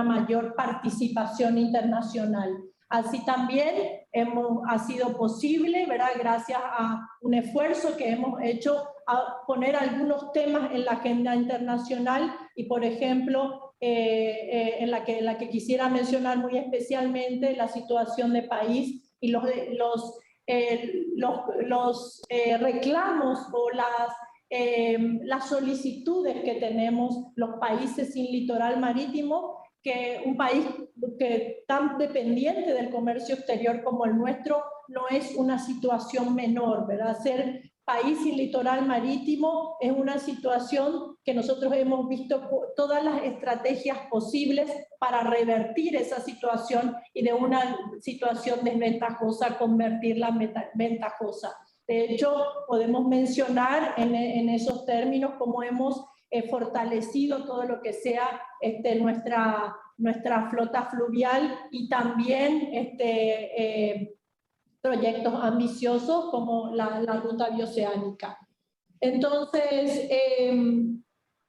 mayor participación internacional. Así también ha sido posible, ¿verdad?, gracias a un esfuerzo que hemos hecho a poner algunos temas en la agenda internacional y, por ejemplo, en la que quisiera mencionar muy especialmente la situación de país y los reclamos o las solicitudes que tenemos los países sin litoral marítimo, que un país que tan dependiente del comercio exterior como el nuestro no es una situación menor, ¿verdad? Ser país sin litoral marítimo es una situación que nosotros hemos visto todas las estrategias posibles para revertir esa situación y de una situación desventajosa convertirla en ventajosa. De hecho, podemos mencionar en esos términos cómo hemos fortalecido todo lo que sea nuestra flota fluvial y también proyectos ambiciosos como la ruta bioceánica. Entonces,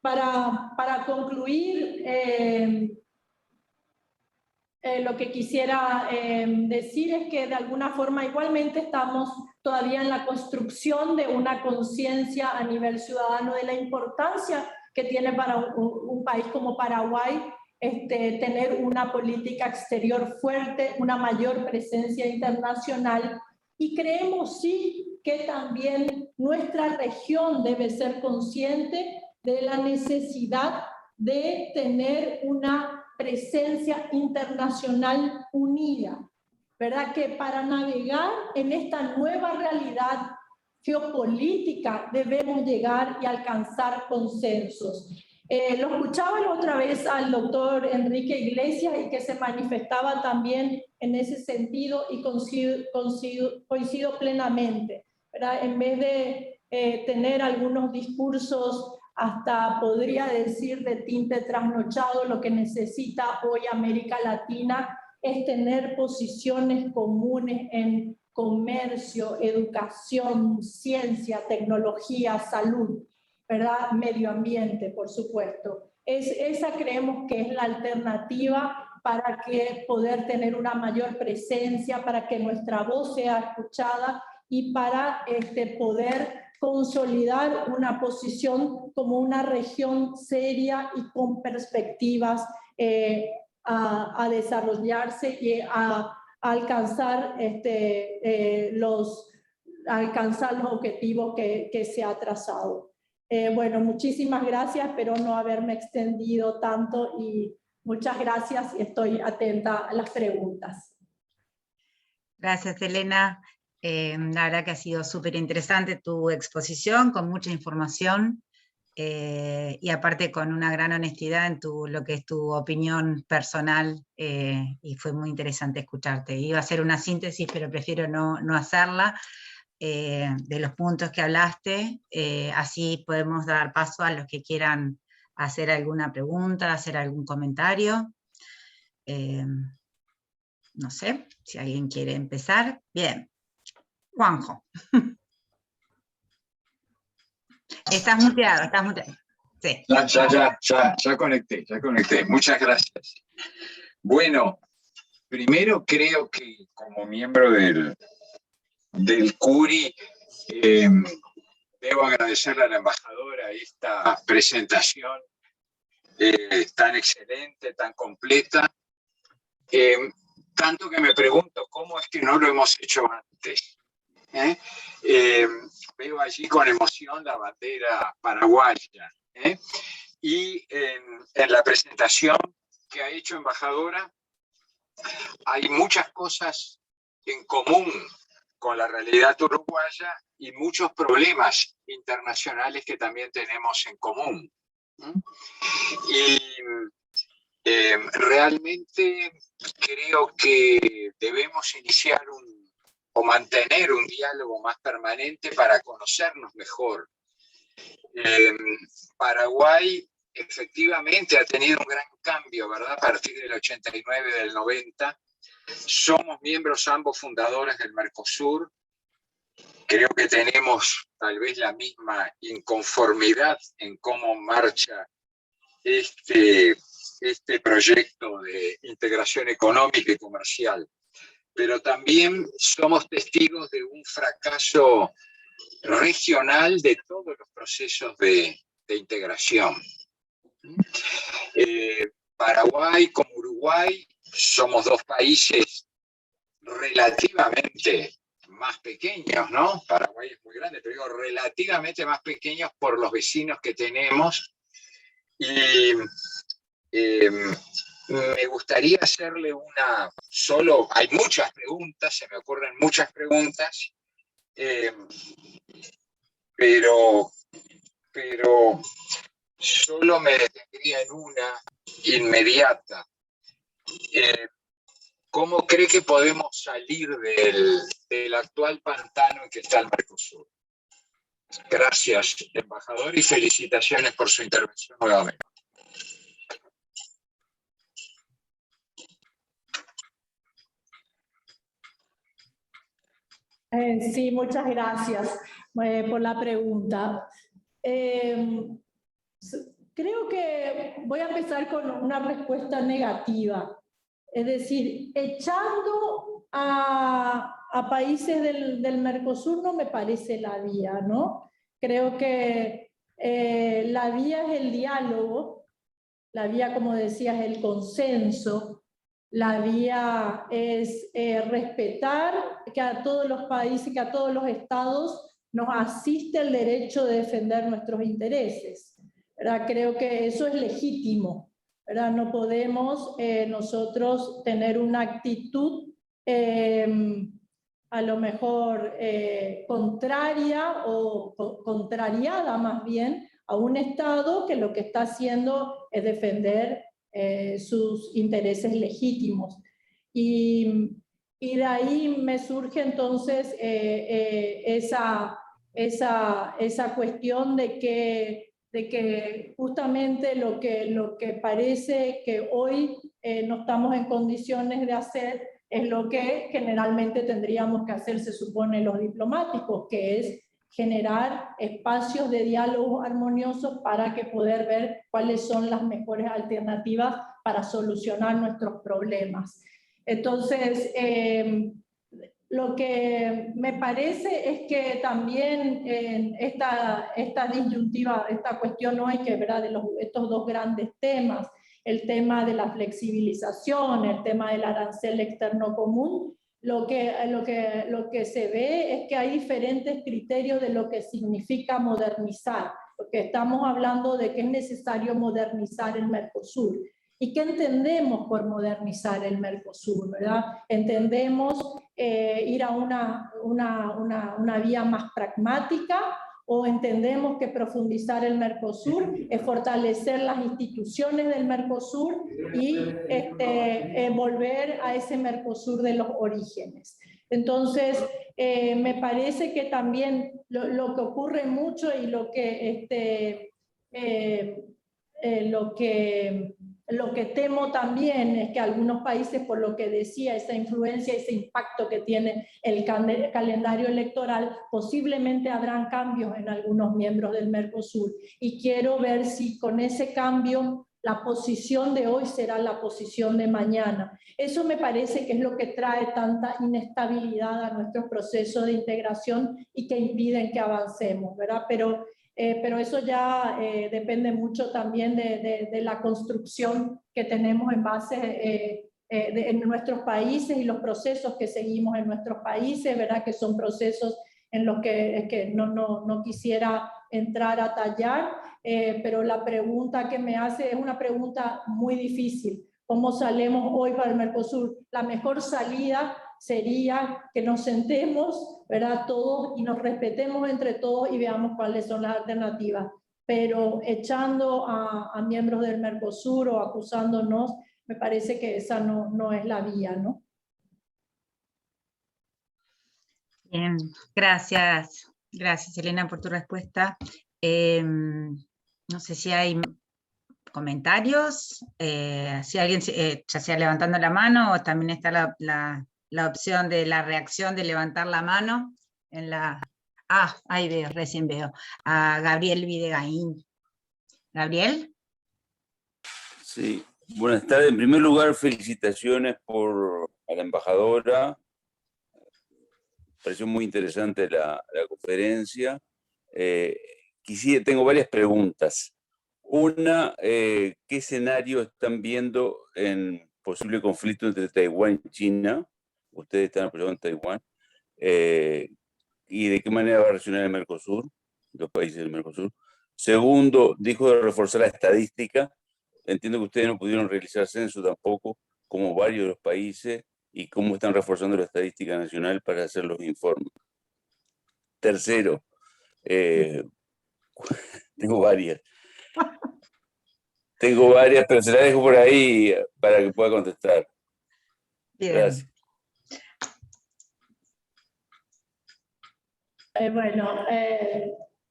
para concluir, lo que quisiera decir es que de alguna forma igualmente estamos todavía en la construcción de una conciencia a nivel ciudadano de la importancia que tiene para un país como Paraguay tener una política exterior fuerte, una mayor presencia internacional, y creemos sí que también nuestra región debe ser consciente de la necesidad de tener una presencia internacional unida, ¿verdad? Que para navegar en esta nueva realidad geopolítica debemos llegar y alcanzar consensos. Lo escuchaba la otra vez al doctor Enrique Iglesias y que se manifestaba también en ese sentido y coincido plenamente, ¿verdad? En vez de tener algunos discursos hasta podría decir de tinte trasnochado, lo que necesita hoy América Latina es tener posiciones comunes en comercio, educación, ciencia, tecnología, salud, ¿verdad? Medio ambiente, por supuesto. Esa creemos que es la alternativa para poder tener una mayor presencia, para que nuestra voz sea escuchada y para poder consolidar una posición como una región seria y con perspectivas a desarrollarse y a alcanzar los objetivos que se ha trazado. Bueno, muchísimas gracias, espero no haberme extendido tanto y muchas gracias y estoy atenta a las preguntas. Gracias, Elena. La verdad que ha sido súper interesante tu exposición, con mucha información y aparte con una gran honestidad en lo que es tu opinión personal y fue muy interesante escucharte. Iba a hacer una síntesis, pero prefiero no hacerla de los puntos que hablaste, así podemos dar paso a los que quieran hacer alguna pregunta, hacer algún comentario. No sé si alguien quiere empezar. Bien. Juanjo. Estás muteado. Sí. Ya conecté. Muchas gracias. Bueno, primero creo que como miembro del CURI debo agradecerle a la embajadora esta presentación tan excelente, tan completa. Tanto que me pregunto cómo es que no lo hemos hecho antes. Veo allí con emoción la bandera paraguaya. Y en la presentación que ha hecho embajadora hay muchas cosas en común con la realidad uruguaya y muchos problemas internacionales que también tenemos en común. Y realmente creo que debemos iniciar o mantener un diálogo más permanente para conocernos mejor. Paraguay efectivamente ha tenido un gran cambio, ¿verdad? A partir del 89, del 90. Somos miembros ambos fundadores del Mercosur creo que tenemos tal vez la misma inconformidad en cómo marcha este proyecto de integración económica y comercial, pero también somos testigos de un fracaso regional de todos los procesos de integración. Paraguay como Uruguay somos dos países relativamente más pequeños, ¿no? Paraguay es muy grande, pero digo relativamente más pequeños por los vecinos que tenemos. Y me gustaría hacerle hay muchas preguntas, se me ocurren muchas preguntas, pero solo me detendría en una inmediata. ¿Cómo cree que podemos salir del actual pantano en que está el Mercosur? Gracias, embajador, y felicitaciones por su intervención nuevamente. Sí, muchas gracias por la pregunta. Creo que voy a empezar con una respuesta negativa. Es decir, echando a países del Mercosur no me parece la vía, ¿no? Creo que la vía es el diálogo, la vía, como decías, es el consenso, la vía es respetar que a todos los países, que a todos los estados nos asiste el derecho de defender nuestros intereses, ¿verdad? Creo que eso es legítimo, ¿verdad? No podemos nosotros tener una actitud a lo mejor contraria o contrariada más bien a un Estado que lo que está haciendo es defender sus intereses legítimos. Y de ahí me surge entonces esa cuestión de que justamente lo que parece que hoy no estamos en condiciones de hacer es lo que generalmente tendríamos que hacer, se supone, los diplomáticos, que es generar espacios de diálogo armoniosos para que poder ver cuáles son las mejores alternativas para solucionar nuestros problemas. Entonces, lo que me parece es que también esta disyuntiva, esta cuestión hoy que ¿verdad? De estos dos grandes temas, el tema de la flexibilización, el tema del arancel externo común, lo que se ve es que hay diferentes criterios de lo que significa modernizar, porque estamos hablando de que es necesario modernizar el Mercosur. ¿Y qué entendemos por modernizar el Mercosur? ¿Verdad? Entendemos ir a una vía más pragmática, o entendemos que profundizar el Mercosur es fortalecer las instituciones del Mercosur y volver a ese Mercosur de los orígenes. Entonces, me parece que también lo que ocurre mucho y lo que temo también es que algunos países, por lo que decía, esa influencia, ese impacto que tiene el calendario electoral, posiblemente habrán cambios en algunos miembros del Mercosur. Y quiero ver si con ese cambio la posición de hoy será la posición de mañana. Eso me parece que es lo que trae tanta inestabilidad a nuestros procesos de integración y que impiden que avancemos, ¿verdad? Pero eso ya depende mucho también de la construcción que tenemos en base en nuestros países y los procesos que seguimos en nuestros países, ¿verdad? Que son procesos en los que no quisiera entrar a tallar, pero la pregunta que me hace es una pregunta muy difícil. ¿Cómo salimos hoy para el Mercosur? La mejor salida sería que nos sentemos, ¿verdad? Todos y nos respetemos entre todos y veamos cuáles son las alternativas. Pero echando a miembros del Mercosur o acusándonos, me parece que esa no es la vía, ¿no? Bien, gracias. Gracias, Elena, por tu respuesta. No sé si hay comentarios, si alguien, ya sea levantando la mano o también está la opción de la reacción de levantar la mano en la Ah, ahí veo, recién veo. A Gabriel Videgaín. ¿Gabriel? Sí, buenas tardes. En primer lugar, felicitaciones a la embajadora. Pareció muy interesante la conferencia. Tengo varias preguntas. Una, ¿qué escenario están viendo en posible conflicto entre Taiwán y China? Ustedes están apoyando en Taiwán. ¿Y de qué manera va a reaccionar el Mercosur, los países del Mercosur? Segundo, dijo de reforzar la estadística. Entiendo que ustedes no pudieron realizar censo tampoco, como varios de los países, y cómo están reforzando la estadística nacional para hacer los informes. Tercero, tengo varias, pero se las dejo por ahí para que pueda contestar. Bien. Gracias.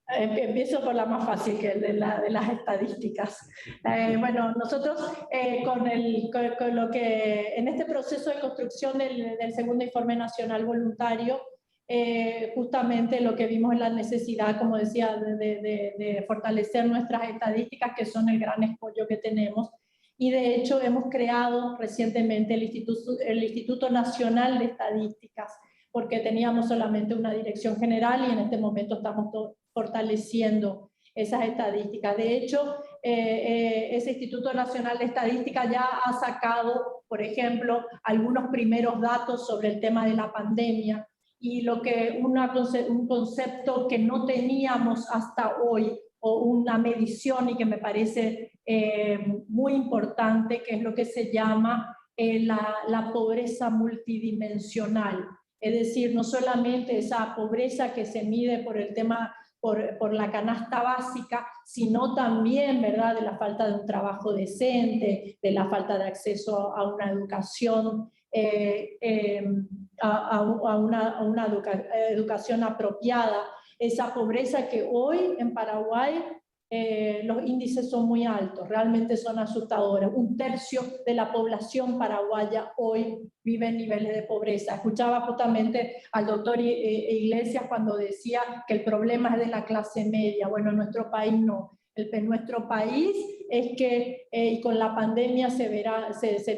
Empiezo por la más fácil, que es de las estadísticas. Bueno, nosotros con lo que en este proceso de construcción del segundo informe nacional voluntario, justamente lo que vimos es la necesidad, como decía, de fortalecer nuestras estadísticas, que son el gran escollo que tenemos. Y de hecho hemos creado recientemente el Instituto Nacional de Estadísticas, porque teníamos solamente una dirección general y en este momento estamos fortaleciendo esas estadísticas. De hecho, ese Instituto Nacional de Estadística ya ha sacado, por ejemplo, algunos primeros datos sobre el tema de la pandemia, y un concepto que no teníamos hasta hoy, o una medición, y que me parece muy importante, que es lo que se llama la pobreza multidimensional. Es decir, no solamente esa pobreza que se mide por el tema, por la canasta básica, sino también, ¿verdad?, de la falta de un trabajo decente, de la falta de acceso a una educación, educación apropiada. Esa pobreza que hoy en Paraguay los índices son muy altos, realmente son asustadores. 1/3 de la población paraguaya hoy vive en niveles de pobreza. Escuchaba justamente al doctor Iglesias cuando decía que el problema es de la clase media. Bueno, en nuestro país no. En nuestro país es que, y con la pandemia se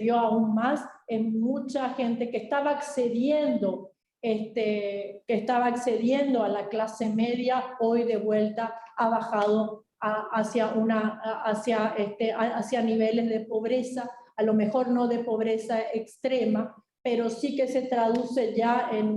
vio aún más, en mucha gente que estaba accediendo a la clase media, hoy de vuelta ha bajado hacia niveles de pobreza, a lo mejor no de pobreza extrema, pero sí que se traduce ya en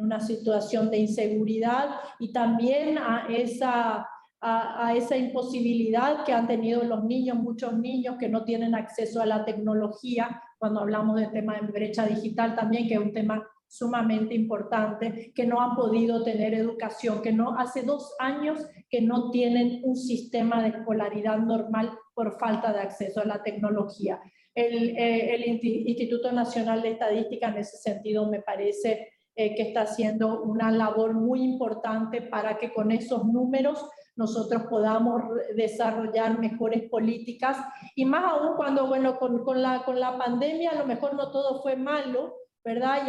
una situación de inseguridad, y también a esa imposibilidad que han tenido los niños, muchos niños que no tienen acceso a la tecnología, cuando hablamos del tema de brecha digital también, que es un tema sumamente importante, que no han podido tener educación, que hace 2 años que no tienen un sistema de escolaridad normal por falta de acceso a la tecnología. El Instituto Nacional de Estadística en ese sentido me parece que está haciendo una labor muy importante para que con esos números nosotros podamos desarrollar mejores políticas, y más aún cuando, bueno, con la pandemia a lo mejor no todo fue malo, ¿verdad?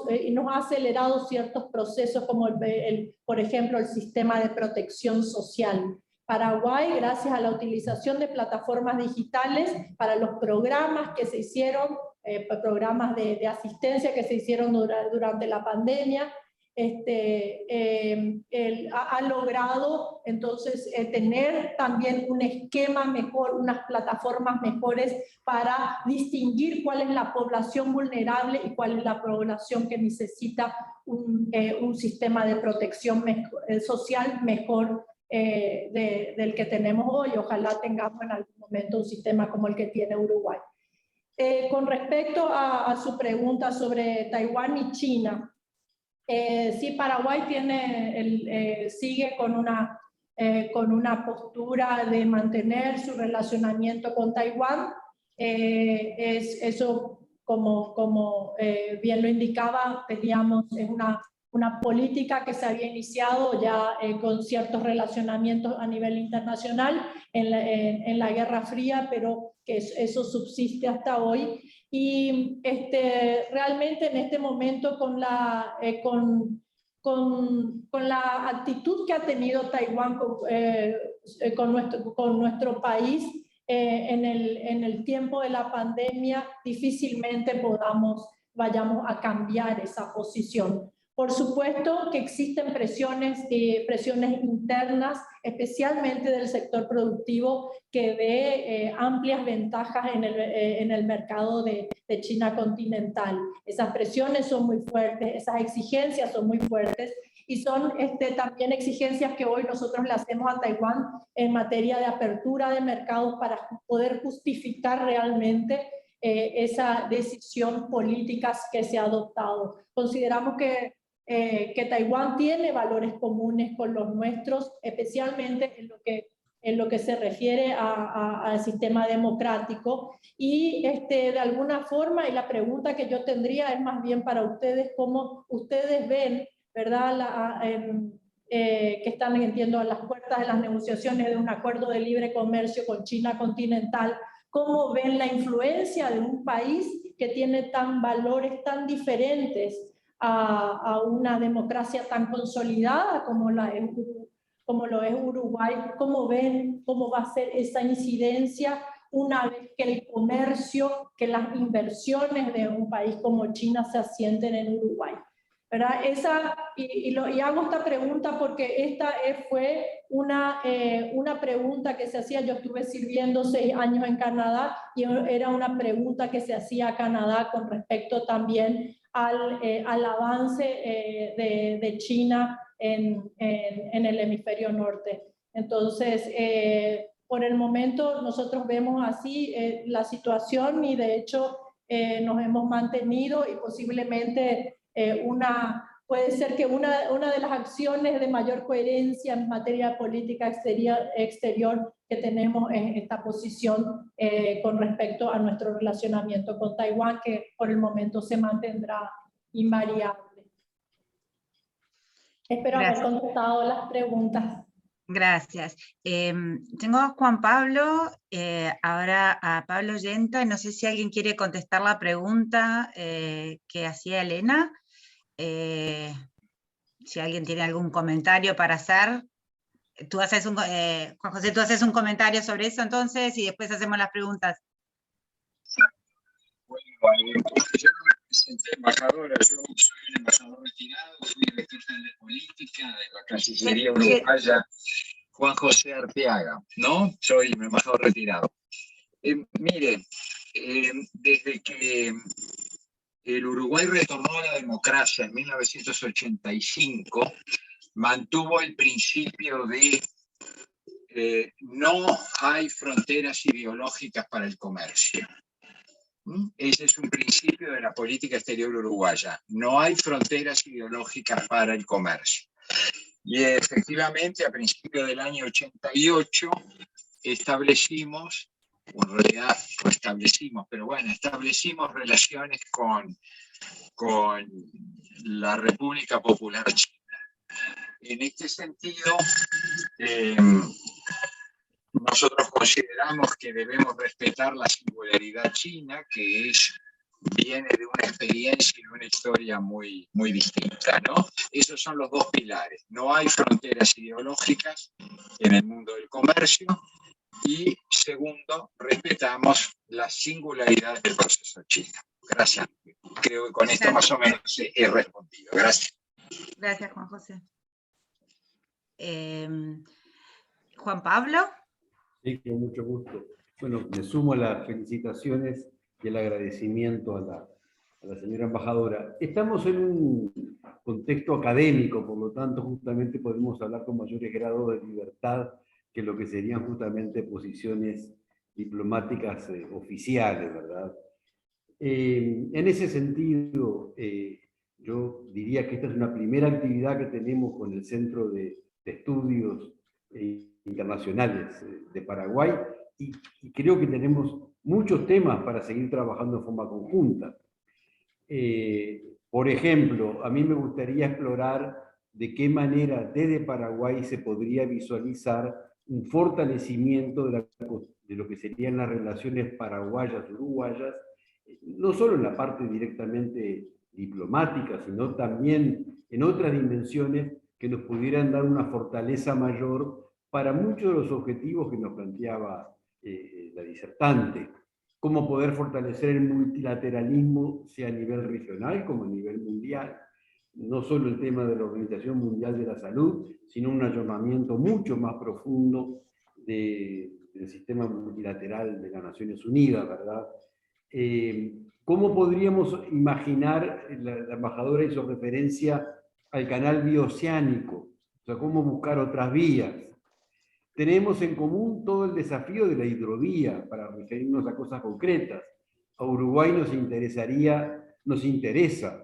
Y nos ha acelerado ciertos procesos, como por ejemplo el sistema de protección social. Paraguay, gracias a la utilización de plataformas digitales para los programas que se hicieron, programas de asistencia que se hicieron durante la pandemia, ha logrado entonces tener también un esquema mejor, unas plataformas mejores para distinguir cuál es la población vulnerable y cuál es la población que necesita un sistema de protección social mejor del que tenemos hoy. Ojalá tengamos en algún momento un sistema como el que tiene Uruguay. Con respecto a su pregunta sobre Taiwán y China, sí, Paraguay sigue con una postura de mantener su relacionamiento con Taiwán. Eso, como bien lo indicaba, teníamos una política que se había iniciado ya con ciertos relacionamientos a nivel internacional en la Guerra Fría, pero que eso subsiste hasta hoy. Y realmente en este momento con la actitud que ha tenido Taiwán con nuestro país en el tiempo de la pandemia, difícilmente vayamos a cambiar esa posición. Por supuesto que existen presiones internas, especialmente del sector productivo, que ve amplias ventajas en el mercado de China continental. Esas presiones son muy fuertes, esas exigencias son muy fuertes, y son también exigencias que hoy nosotros le hacemos a Taiwán en materia de apertura de mercados para poder justificar realmente esa decisión política que se ha adoptado. Consideramos que Taiwán tiene valores comunes con los nuestros, especialmente en lo que se refiere al sistema democrático, y de alguna forma, y la pregunta que yo tendría es más bien para ustedes, cómo ustedes ven, ¿verdad?, que están, entiendo, a las puertas de las negociaciones de un acuerdo de libre comercio con China continental, cómo ven la influencia de un país que tiene valores tan diferentes a una democracia tan consolidada como lo es Uruguay. ¿Cómo ven cómo va a ser esa incidencia una vez que el comercio, que las inversiones de un país como China se asienten en Uruguay? ¿Verdad? Y hago esta pregunta porque esta fue una pregunta que se hacía. Yo estuve sirviendo 6 años en Canadá, y era una pregunta que se hacía a Canadá con respecto también al avance de China en el hemisferio norte. Entonces, por el momento nosotros vemos así la situación, y de hecho nos hemos mantenido, y posiblemente puede ser que una de las acciones de mayor coherencia en materia de política exterior que tenemos es esta posición con respecto a nuestro relacionamiento con Taiwán, que por el momento se mantendrá invariable. Espero haber contestado las preguntas. Gracias. Tengo a Juan Pablo, ahora a Pablo Yenta. No sé si alguien quiere contestar la pregunta que hacía Elena. Si alguien tiene algún comentario para hacer. Juan José, tú haces un comentario sobre eso entonces, y después hacemos las preguntas. Bueno, yo no me presenté embajadora, yo soy un embajador retirado, fui director de política de la Cancillería uruguaya, Juan José Arteaga, ¿no? Soy un embajador retirado. Mire, desde que el Uruguay retornó a la democracia en 1985, mantuvo el principio de no hay fronteras ideológicas para el comercio. Ese es un principio de la política exterior uruguaya. No hay fronteras ideológicas para el comercio. Y efectivamente, a principios del año 88, establecimos, o en realidad no establecimos, pero bueno, establecimos relaciones con la República Popular China. En este sentido, nosotros consideramos que debemos respetar la singularidad china, que viene de una experiencia y de una historia muy, muy distinta, ¿no? Esos son los dos pilares. No hay fronteras ideológicas en el mundo del comercio, y segundo, respetamos la singularidad del proceso chino. Gracias. Creo que con esto más o menos he respondido. Gracias. Gracias, Juan José. Juan Pablo. Sí, con mucho gusto. Bueno, me sumo a las felicitaciones y el agradecimiento a la señora embajadora. Estamos en un contexto académico, por lo tanto, justamente podemos hablar con mayores grados de libertad que lo que serían justamente posiciones diplomáticas oficiales, ¿verdad? En ese sentido, yo diría que esta es una primera actividad que tenemos con el Centro de Estudios Internacionales de Paraguay, y creo que tenemos muchos temas para seguir trabajando de forma conjunta. Por ejemplo, a mí me gustaría explorar de qué manera desde Paraguay se podría visualizar un fortalecimiento de lo que serían las relaciones paraguayas-uruguayas, no solo en la parte directamente diplomáticas, sino también en otras dimensiones que nos pudieran dar una fortaleza mayor para muchos de los objetivos que nos planteaba la disertante. Cómo poder fortalecer el multilateralismo, sea a nivel regional como a nivel mundial. No solo el tema de la Organización Mundial de la Salud, sino un ayornamiento mucho más profundo del sistema multilateral de las Naciones Unidas, ¿verdad? ¿Cómo podríamos imaginar, la embajadora hizo referencia al canal bioceánico, o sea, cómo buscar otras vías? Tenemos en común todo el desafío de la hidrovía, para referirnos a cosas concretas. A Uruguay nos interesa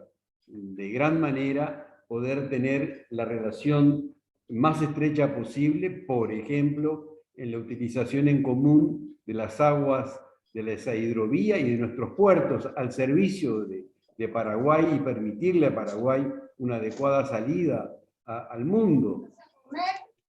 de gran manera poder tener la relación más estrecha posible, por ejemplo, en la utilización en común de las aguas de esa hidrovía y de nuestros puertos al servicio de Paraguay, y permitirle a Paraguay una adecuada salida al mundo.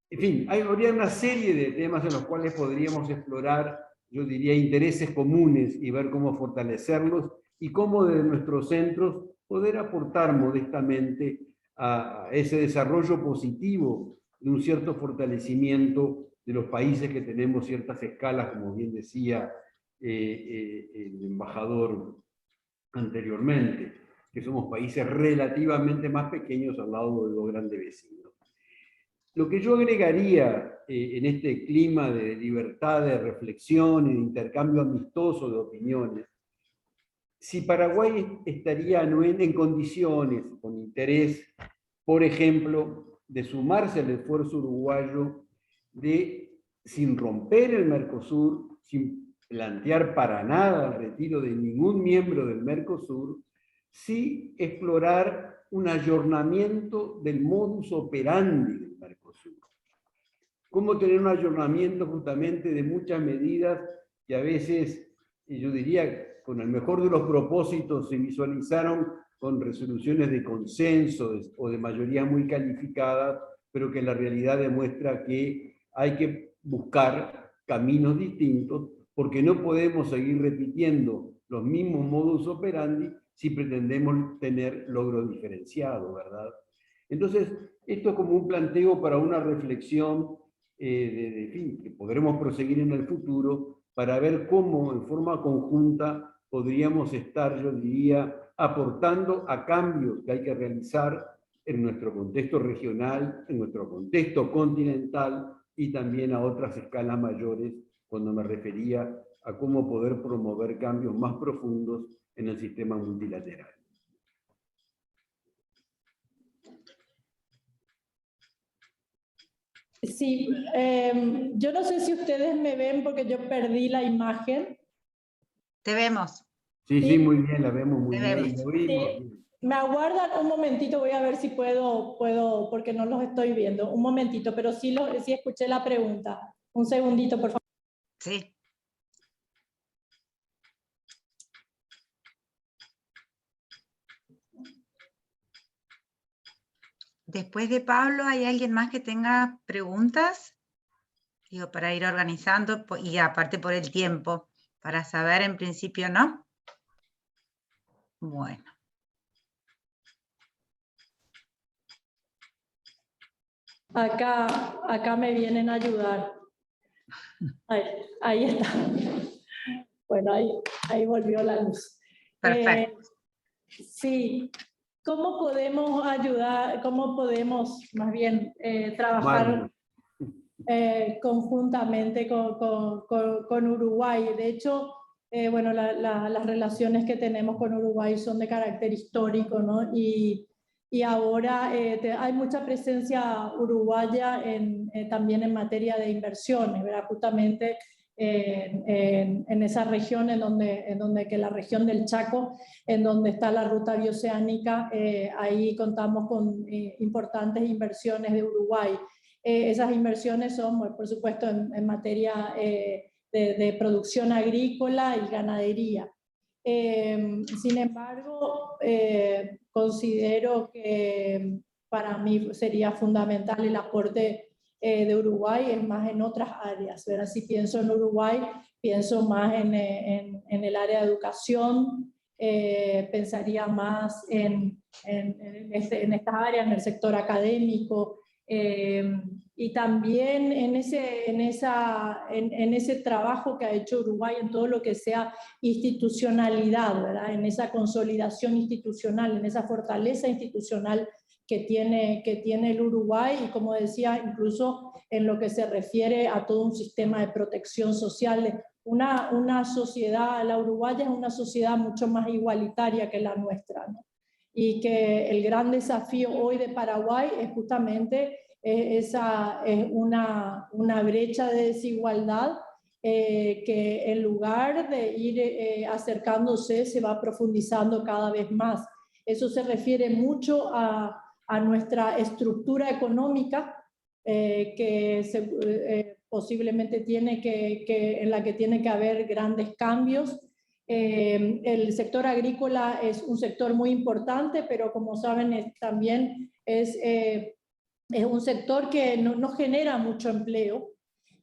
En fin, habría una serie de temas en los cuales podríamos explorar, yo diría, intereses comunes y ver cómo fortalecerlos y cómo desde nuestros centros poder aportar modestamente a ese desarrollo positivo de un cierto fortalecimiento de los países que tenemos ciertas escalas, como bien decía el embajador anteriormente, que somos países relativamente más pequeños al lado de los grandes vecinos. Lo que yo agregaría en este clima de libertad, de reflexión y de intercambio amistoso de opiniones, si Paraguay estaría en condiciones, con interés, por ejemplo, de sumarse al esfuerzo uruguayo de, sin romper el Mercosur, sin plantear para nada el retiro de ningún miembro del Mercosur, sí explorar un ayornamiento del modus operandi del Mercosur. Cómo tener un ayornamiento justamente de muchas medidas que a veces, yo diría, con el mejor de los propósitos se visualizaron con resoluciones de consenso o de mayoría muy calificada, pero que la realidad demuestra que hay que buscar caminos distintos, porque no podemos seguir repitiendo los mismos modus operandi si pretendemos tener logros diferenciados, ¿verdad? Entonces, esto es como un planteo para una reflexión que podremos proseguir en el futuro para ver cómo en forma conjunta podríamos estar, yo diría, aportando a cambios que hay que realizar en nuestro contexto regional, en nuestro contexto continental y también a otras escalas mayores, cuando me refería a cómo poder promover cambios más profundos en el sistema multilateral. Sí, yo no sé si ustedes me ven porque yo perdí la imagen. Te vemos. Sí, sí, muy bien, la vemos muy Te bien. vemos. Sí. Me aguardan un momentito, voy a ver si puedo, porque no los estoy viendo. Un momentito, pero sí escuché la pregunta. Un segundito, por favor. Sí. Después de Pablo, ¿hay alguien más que tenga preguntas? Digo, para ir organizando, y aparte por el tiempo, para saber en principio, ¿no? Bueno. Acá me vienen a ayudar. Ahí está. Bueno, ahí volvió la luz. Perfecto. Sí. ¿Cómo podemos ayudar, cómo podemos más bien trabajar conjuntamente con Uruguay? De hecho, bueno, las relaciones que tenemos con Uruguay son de carácter histórico, ¿no? Y ahora hay mucha presencia uruguaya también en materia de inversiones, ¿verdad? Justamente en esa región, en donde que la región del Chaco, en donde está la ruta bioceánica, ahí contamos con importantes inversiones de Uruguay. Esas inversiones son, por supuesto, en materia de producción agrícola y ganadería. Sin embargo, considero que para mí sería fundamental el aporte de Uruguay, es más en otras áreas, ¿verdad? Si pienso en Uruguay, pienso más en el área de educación, pensaría más en estas áreas, en el sector académico, y también en ese trabajo que ha hecho Uruguay en todo lo que sea institucionalidad, ¿verdad? En esa consolidación institucional, en esa fortaleza institucional que tiene el Uruguay, y como decía, incluso en lo que se refiere a todo un sistema de protección social. Una sociedad, la uruguaya es una sociedad mucho más igualitaria que la nuestra, ¿no? Y que el gran desafío hoy de Paraguay es justamente una brecha de desigualdad que en lugar de ir acercándose se va profundizando cada vez más. Eso se refiere mucho a nuestra estructura económica, que posiblemente en la que tiene que haber grandes cambios. El sector agrícola es un sector muy importante, pero como saben también es un sector que no genera mucho empleo,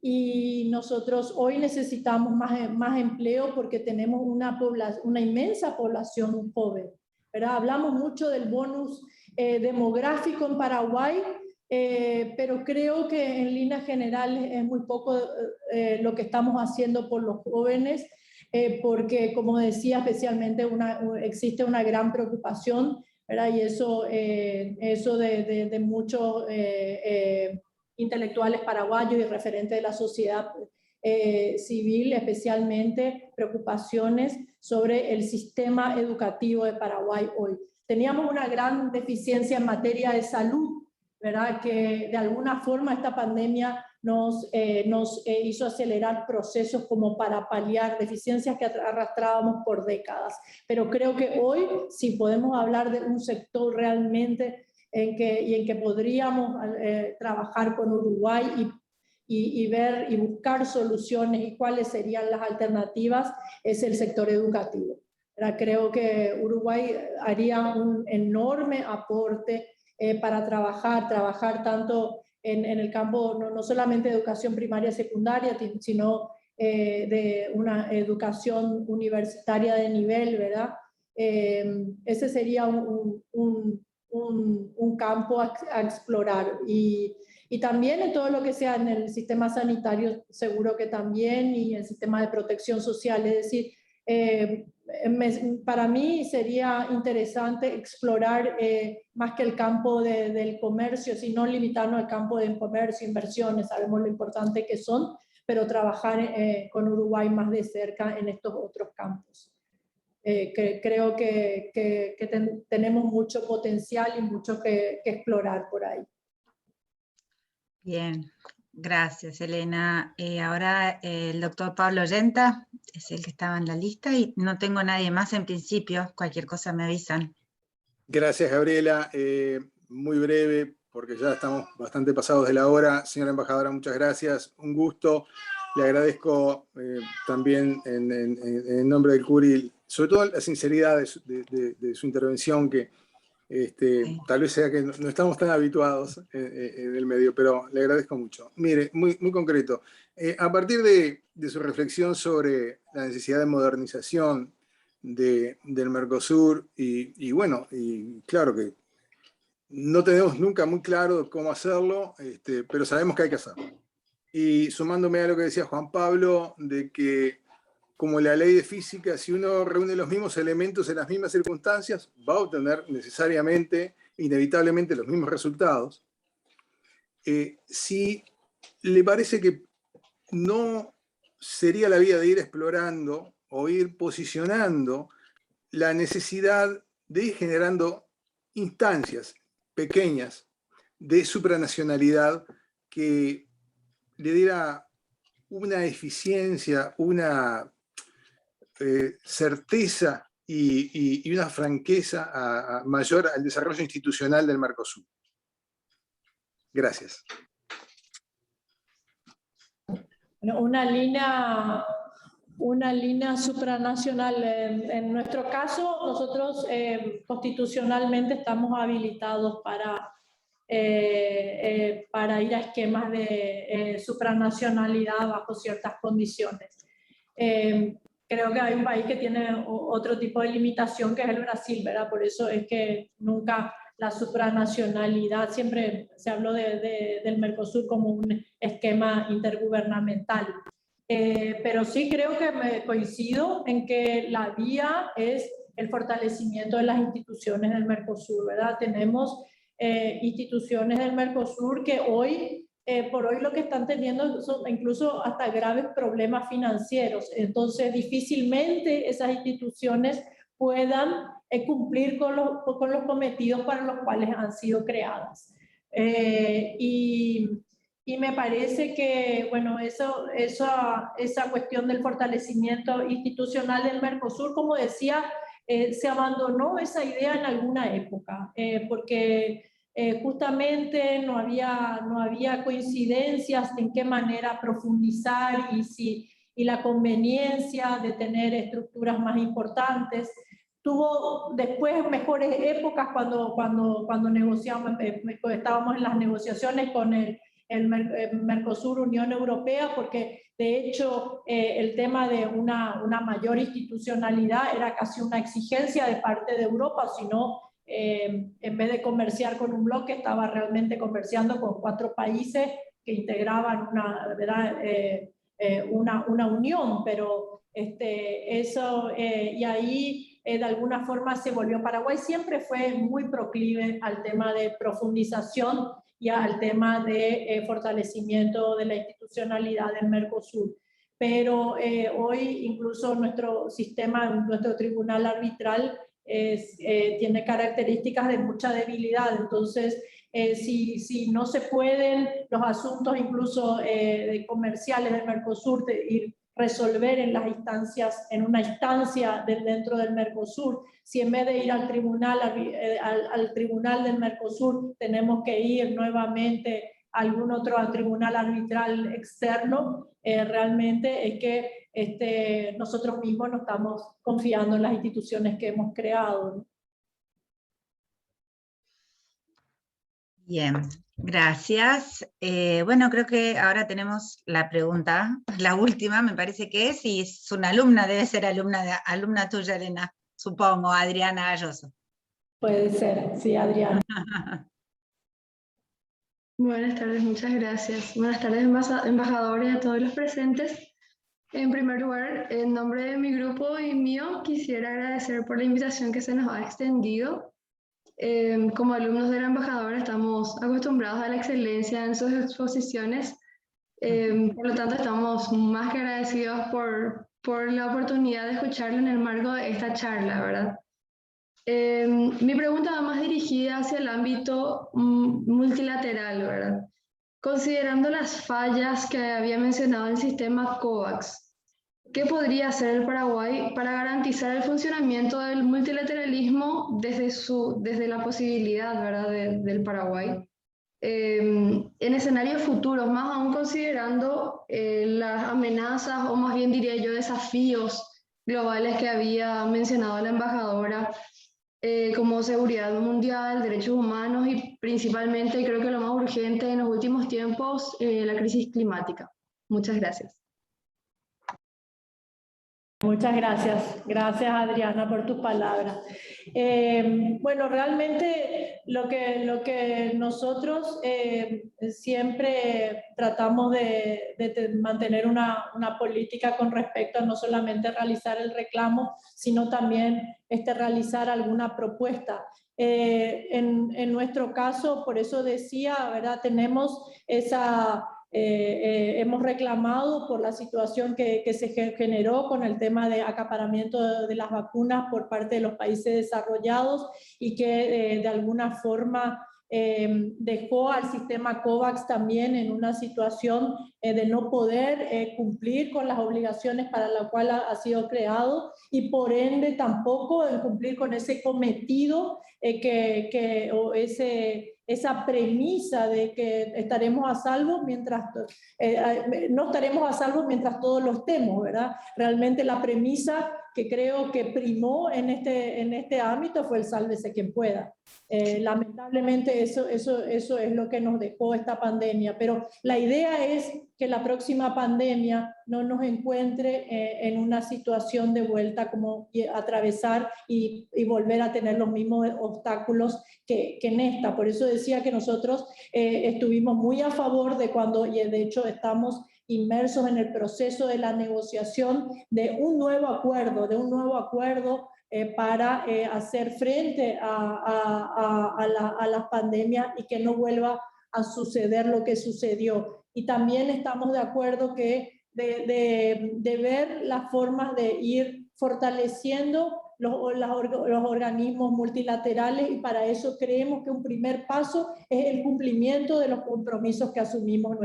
y nosotros hoy necesitamos más empleo porque tenemos una inmensa población joven, ¿verdad? Hablamos mucho del bonus demográfico en Paraguay, pero creo que en líneas generales es muy poco lo que estamos haciendo por los jóvenes, porque, como decía, especialmente existe una gran preocupación, ¿verdad? Y eso de muchos intelectuales paraguayos y referentes de la sociedad civil, especialmente preocupaciones sobre el sistema educativo de Paraguay hoy. Teníamos una gran deficiencia en materia de salud, ¿verdad? Que de alguna forma esta pandemia nos hizo acelerar procesos como para paliar deficiencias que arrastrábamos por décadas. Pero creo que hoy sí podemos hablar de un sector realmente en que podríamos trabajar con Uruguay y ver y buscar soluciones y cuáles serían las alternativas, es el sector educativo. Creo que Uruguay haría un enorme aporte para trabajar tanto en el campo no solamente de educación primaria y secundaria, sino de una educación universitaria de nivel, ¿verdad? Ese sería un campo a explorar. Y también en todo lo que sea en el sistema sanitario, seguro que también, y el sistema de protección social. Es decir, para mí sería interesante explorar más que el campo del comercio, sino limitarnos al campo de comercio, inversiones, sabemos lo importante que son, pero trabajar con Uruguay más de cerca en estos otros campos. Creo que tenemos mucho potencial y mucho que explorar por ahí. Bien, gracias, Elena. Ahora el doctor Pablo Yenta es el que estaba en la lista y no tengo nadie más en principio. Cualquier cosa me avisan. Gracias, Gabriela. Muy breve, porque ya estamos bastante pasados de la hora. Señora embajadora, muchas gracias. Un gusto. Le agradezco también en nombre del CURI, sobre todo la sinceridad de su intervención, que sí, tal vez sea que no estamos tan habituados en el medio, pero le agradezco mucho. Mire, muy concreto, a partir de su reflexión sobre la necesidad de modernización del Mercosur, y bueno, y claro que no tenemos nunca muy claro cómo hacerlo, pero sabemos que hay que hacerlo. Y sumándome a lo que decía Juan Pablo, de que como la ley de física, si uno reúne los mismos elementos en las mismas circunstancias, va a obtener necesariamente, inevitablemente, los mismos resultados. Si le parece que no sería la vía de ir explorando o ir posicionando la necesidad de ir generando instancias pequeñas de supranacionalidad que le diera una eficiencia, una certeza y una franqueza mayor al desarrollo institucional del Mercosur. Gracias. Una línea supranacional. En nuestro caso, nosotros constitucionalmente estamos habilitados para ir a esquemas de supranacionalidad bajo ciertas condiciones. creo que hay un país que tiene otro tipo de limitación, que es el Brasil, ¿verdad? Por eso es que nunca la supranacionalidad, siempre se habló del Mercosur como un esquema intergubernamental. Pero sí creo que me coincido en que la vía es el fortalecimiento de las instituciones del Mercosur, ¿verdad? Tenemos instituciones del Mercosur que hoy, por hoy lo que están teniendo son incluso hasta graves problemas financieros. Entonces, difícilmente esas instituciones puedan cumplir con los cometidos para los cuales han sido creadas. Y me parece que, bueno, esa cuestión del fortalecimiento institucional del Mercosur, como decía, se abandonó esa idea en alguna época, porque justamente no había coincidencias en qué manera profundizar y la conveniencia de tener estructuras más importantes. Tuvo después mejores épocas cuando negociamos, estábamos en las negociaciones con el Mercosur, Unión Europea, porque de hecho el tema de una mayor institucionalidad era casi una exigencia de parte de Europa, sino en vez de comerciar con un bloque, estaba realmente comerciando con 4 países que integraban una unión, pero eso, y ahí de alguna forma se volvió. Paraguay siempre fue muy proclive al tema de profundización y al tema de fortalecimiento de la institucionalidad del Mercosur. Pero hoy incluso nuestro sistema, nuestro tribunal arbitral tiene características de mucha debilidad. Entonces, si no se pueden los asuntos incluso comerciales del Mercosur ir resolver en las instancias, en una instancia dentro del Mercosur, si en vez de ir al tribunal del Mercosur tenemos que ir nuevamente a algún otro tribunal arbitral externo, realmente es que nosotros mismos no estamos confiando en las instituciones que hemos creado, ¿no? Bien, gracias. Bueno, creo que ahora tenemos la pregunta, la última me parece que es, y es una alumna, debe ser alumna tuya, Elena, supongo, Adriana Galloso. Puede ser, sí, Adriana. Buenas tardes, muchas gracias. Buenas tardes, embajadores, a todos los presentes. En primer lugar, en nombre de mi grupo y mío, quisiera agradecer por la invitación que se nos ha extendido. Como alumnos de la embajadora estamos acostumbrados a la excelencia en sus exposiciones, por lo tanto estamos más que agradecidos por la oportunidad de escucharlo en el marco de esta charla, ¿verdad? Mi pregunta va más dirigida hacia el ámbito multilateral, ¿verdad? Considerando las fallas que había mencionado el sistema COVAX, ¿qué podría hacer el Paraguay para garantizar el funcionamiento del multilateralismo desde la posibilidad, ¿verdad?, del Paraguay? En escenarios futuros, más aún considerando las amenazas, o más bien diría yo desafíos globales que había mencionado la embajadora, como seguridad mundial, derechos humanos y principalmente, creo que lo más urgente en los últimos tiempos, la crisis climática. Muchas gracias. Muchas gracias. Gracias, Adriana, por tus palabras. Bueno, realmente lo que nosotros siempre tratamos de mantener una política con respecto a no solamente realizar el reclamo, sino también realizar alguna propuesta. En nuestro caso, por eso decía, ¿verdad?, tenemos hemos reclamado por la situación que se generó con el tema de acaparamiento de las vacunas por parte de los países desarrollados y que de alguna forma dejó al sistema COVAX también en una situación de no poder cumplir con las obligaciones para las cuales ha sido creado y por ende tampoco en cumplir con ese cometido o esa premisa de que estaremos a salvo mientras no estaremos a salvo mientras todos lo estemos, ¿verdad? Realmente la premisa que creo que primó en este ámbito fue el sálvese quien pueda. Lamentablemente eso es lo que nos dejó esta pandemia, pero la idea es que la próxima pandemia no nos encuentre en una situación de vuelta como atravesar y volver a tener los mismos obstáculos que en esta. Por eso decía que nosotros estuvimos muy a favor de cuando, y de hecho estamos inmersos en el proceso de la negociación de un nuevo acuerdo, para hacer frente a las pandemias y que no vuelva a suceder lo que sucedió. Y también estamos de acuerdo que de ver las formas de ir fortaleciendo los organismos multilaterales, y para eso creemos que un primer paso es el cumplimiento de los compromisos que asumieron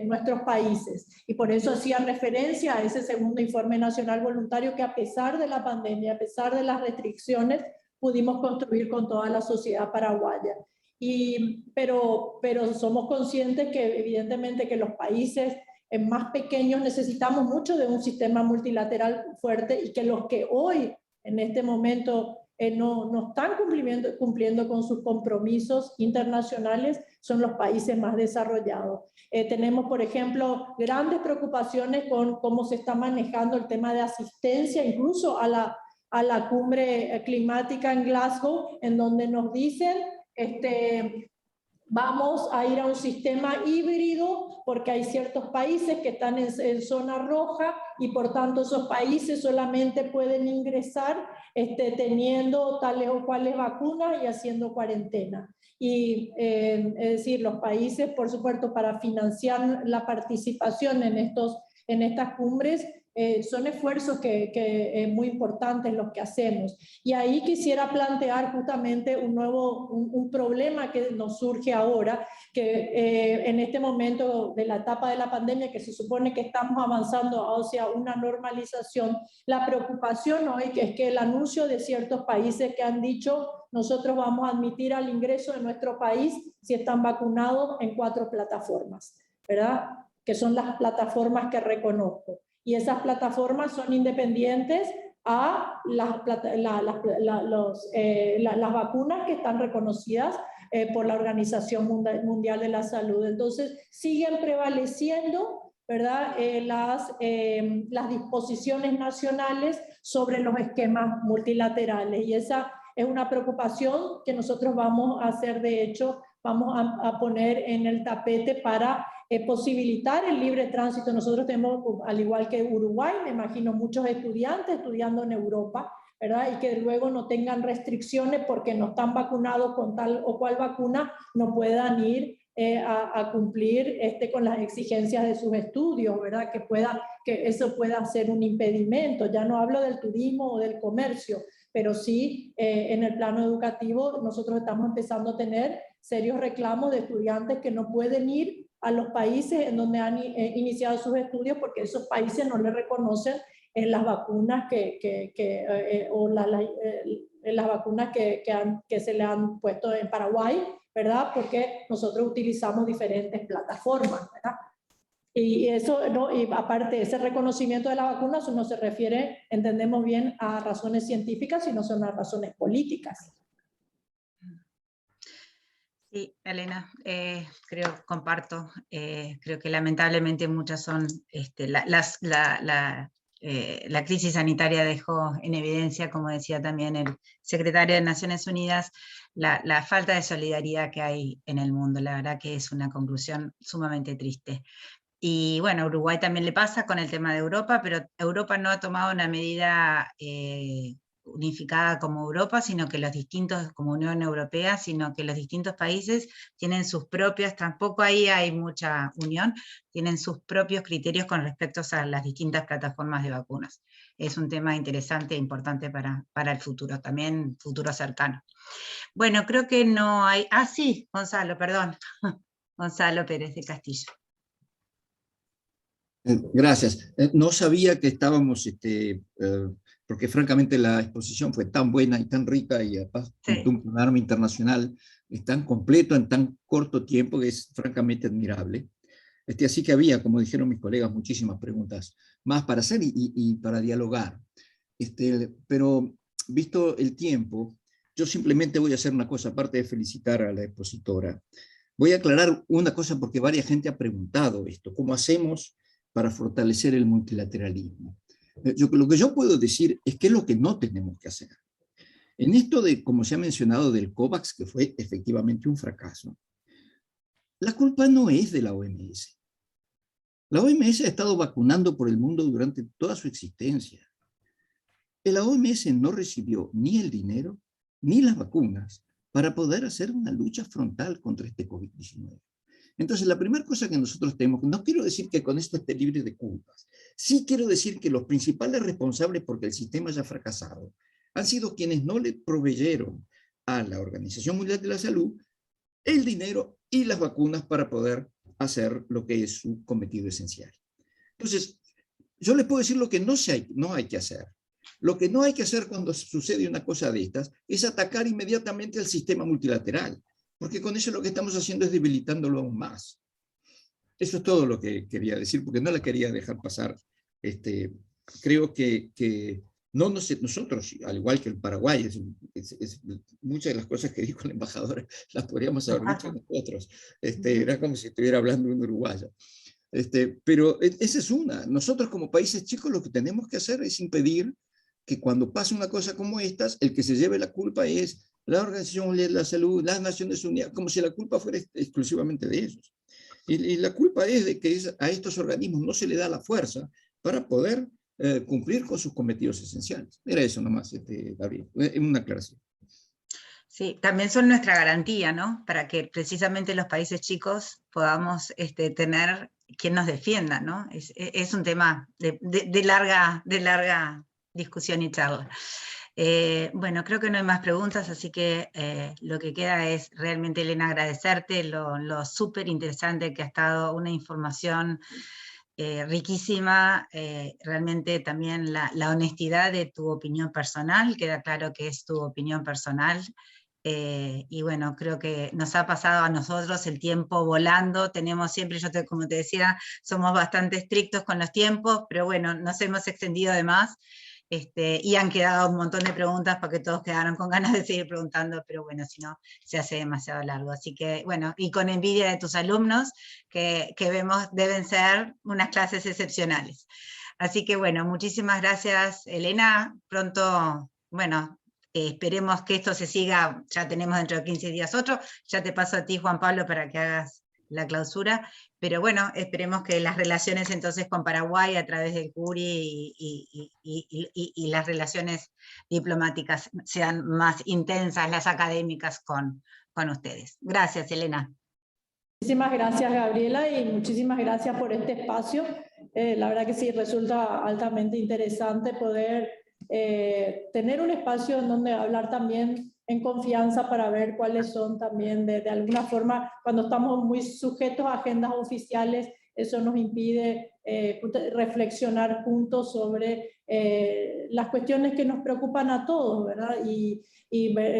nuestros países. Y por eso hacía referencia a ese segundo informe nacional voluntario que, a pesar de la pandemia, a pesar de las restricciones, pudimos construir con toda la sociedad paraguaya. Pero somos conscientes que evidentemente que los países más pequeños necesitamos mucho de un sistema multilateral fuerte, y que los que hoy, en este momento, no están cumpliendo con sus compromisos internacionales son los países más desarrollados. Tenemos, por ejemplo, grandes preocupaciones con cómo se está manejando el tema de asistencia, incluso a la cumbre climática en Glasgow, en donde nos dicen vamos a ir a un sistema híbrido porque hay ciertos países que están en zona roja, y por tanto esos países solamente pueden ingresar teniendo tales o cuales vacunas y haciendo cuarentena. Y es decir, los países, por supuesto, para financiar la participación en estas cumbres, son esfuerzos muy importantes los que hacemos. Y ahí quisiera plantear justamente un problema que nos surge ahora, que en este momento de la etapa de la pandemia, que se supone que estamos avanzando hacia una normalización, la preocupación hoy es que el anuncio de ciertos países que han dicho: nosotros vamos a admitir al ingreso de nuestro país si están vacunados en 4 plataformas, ¿verdad? Que son las plataformas que reconozco. Y esas plataformas son independientes a las vacunas que están reconocidas por la Organización Mundial de la Salud. Entonces, siguen prevaleciendo, ¿verdad? Las disposiciones nacionales sobre los esquemas multilaterales. Y esa es una preocupación que nosotros vamos a hacer, de hecho, vamos a poner en el tapete para posibilitar el libre tránsito. Nosotros tenemos, al igual que Uruguay, me imagino muchos estudiantes estudiando en Europa, ¿verdad? Y que luego no tengan restricciones porque no están vacunados con tal o cual vacuna, no puedan ir a cumplir con las exigencias de sus estudios, ¿verdad? Que eso pueda ser un impedimento. Ya no hablo del turismo o del comercio, pero sí en el plano educativo nosotros estamos empezando a tener serios reclamos de estudiantes que no pueden ir a los países en donde han iniciado sus estudios porque esos países no les reconocen las vacunas las vacunas que se le han puesto en Paraguay, ¿verdad? Porque nosotros utilizamos diferentes plataformas, ¿verdad? Y eso, ¿no? Y aparte, ese reconocimiento de la vacuna no se refiere, entendemos bien, a razones científicas, sino son a razones políticas. Sí, Elena, comparto. Creo que lamentablemente muchas son, la crisis sanitaria dejó en evidencia, como decía también el secretario de Naciones Unidas, la falta de solidaridad que hay en el mundo. La verdad que es una conclusión sumamente triste. Y bueno, a Uruguay también le pasa con el tema de Europa, pero Europa no ha tomado una medida unificada como Europa, sino que como Unión Europea, sino que los distintos países tienen sus propias, tampoco ahí hay mucha unión, tienen sus propios criterios con respecto a las distintas plataformas de vacunas. Es un tema interesante e importante para el futuro, también futuro cercano. Bueno, creo que no hay... Ah, sí, Gonzalo, perdón. Gonzalo Pérez de Castillo. Gracias. No sabía que estábamos, porque francamente la exposición fue tan buena y tan rica y además sí, un panorama internacional tan completo en tan corto tiempo que es francamente admirable. Así que había, como dijeron mis colegas, muchísimas preguntas más para hacer y para dialogar. Pero visto el tiempo, yo simplemente voy a hacer una cosa, aparte de felicitar a la expositora. Voy a aclarar una cosa porque varias gente ha preguntado esto, ¿cómo hacemos para fortalecer el multilateralismo? Lo que yo puedo decir es que es lo que no tenemos que hacer. En esto de, como se ha mencionado, del COVAX, que fue efectivamente un fracaso, la culpa no es de la OMS. La OMS ha estado vacunando por el mundo durante toda su existencia. La OMS no recibió ni el dinero ni las vacunas para poder hacer una lucha frontal contra este COVID-19. Entonces, la primera cosa que nosotros tenemos, no quiero decir que con esto esté libre de culpas, sí quiero decir que los principales responsables porque el sistema haya fracasado han sido quienes no le proveyeron a la Organización Mundial de la Salud el dinero y las vacunas para poder hacer lo que es su cometido esencial. Entonces, yo les puedo decir lo que no hay que hacer. Lo que no hay que hacer cuando sucede una cosa de estas es atacar inmediatamente al sistema multilateral, porque con eso lo que estamos haciendo es debilitándolo aún más. Eso es todo lo que quería decir, porque no la quería dejar pasar. Creo que no nosotros, al igual que el Paraguay, muchas de las cosas que dijo el embajador las podríamos haber dicho nosotros. Era como si estuviera hablando un uruguayo. Pero esa es una. Nosotros como países chicos lo que tenemos que hacer es impedir que cuando pase una cosa como estas, el que se lleve la culpa es la Organización Mundial de la Salud, las Naciones Unidas, como si la culpa fuera exclusivamente de ellos. Y la culpa es de que a estos organismos no se le da la fuerza para poder cumplir con sus cometidos esenciales. Era eso nomás, Gabriel, una aclaración. Sí, también son nuestra garantía, ¿no? Para que precisamente los países chicos podamos tener quien nos defienda, ¿no? Es un tema de larga discusión y charla. Bueno, creo que no hay más preguntas, así que lo que queda es realmente, Elena, agradecerte lo súper interesante que ha estado, una información riquísima, realmente también la honestidad de tu opinión personal, queda claro que es tu opinión personal. Y bueno, creo que nos ha pasado a nosotros el tiempo volando, tenemos siempre, como te decía, somos bastante estrictos con los tiempos, pero bueno, nos hemos extendido de más, y han quedado un montón de preguntas porque todos quedaron con ganas de seguir preguntando, pero bueno, si no, se hace demasiado largo. Así que bueno, y con envidia de tus alumnos, que vemos deben ser unas clases excepcionales. Así que bueno, muchísimas gracias, Elena, pronto, bueno, esperemos que esto se siga, ya tenemos dentro de 15 días otro, ya te paso a ti, Juan Pablo, para que hagas la clausura, pero bueno, esperemos que las relaciones entonces con Paraguay a través del CURI y las relaciones diplomáticas sean más intensas, las académicas con ustedes. Gracias, Elena. Muchísimas gracias, Gabriela, y muchísimas gracias por este espacio. La verdad que sí, resulta altamente interesante poder tener un espacio en donde hablar también en confianza para ver cuáles son también, de alguna forma, cuando estamos muy sujetos a agendas oficiales, eso nos impide reflexionar juntos sobre las cuestiones que nos preocupan a todos, ¿verdad? Y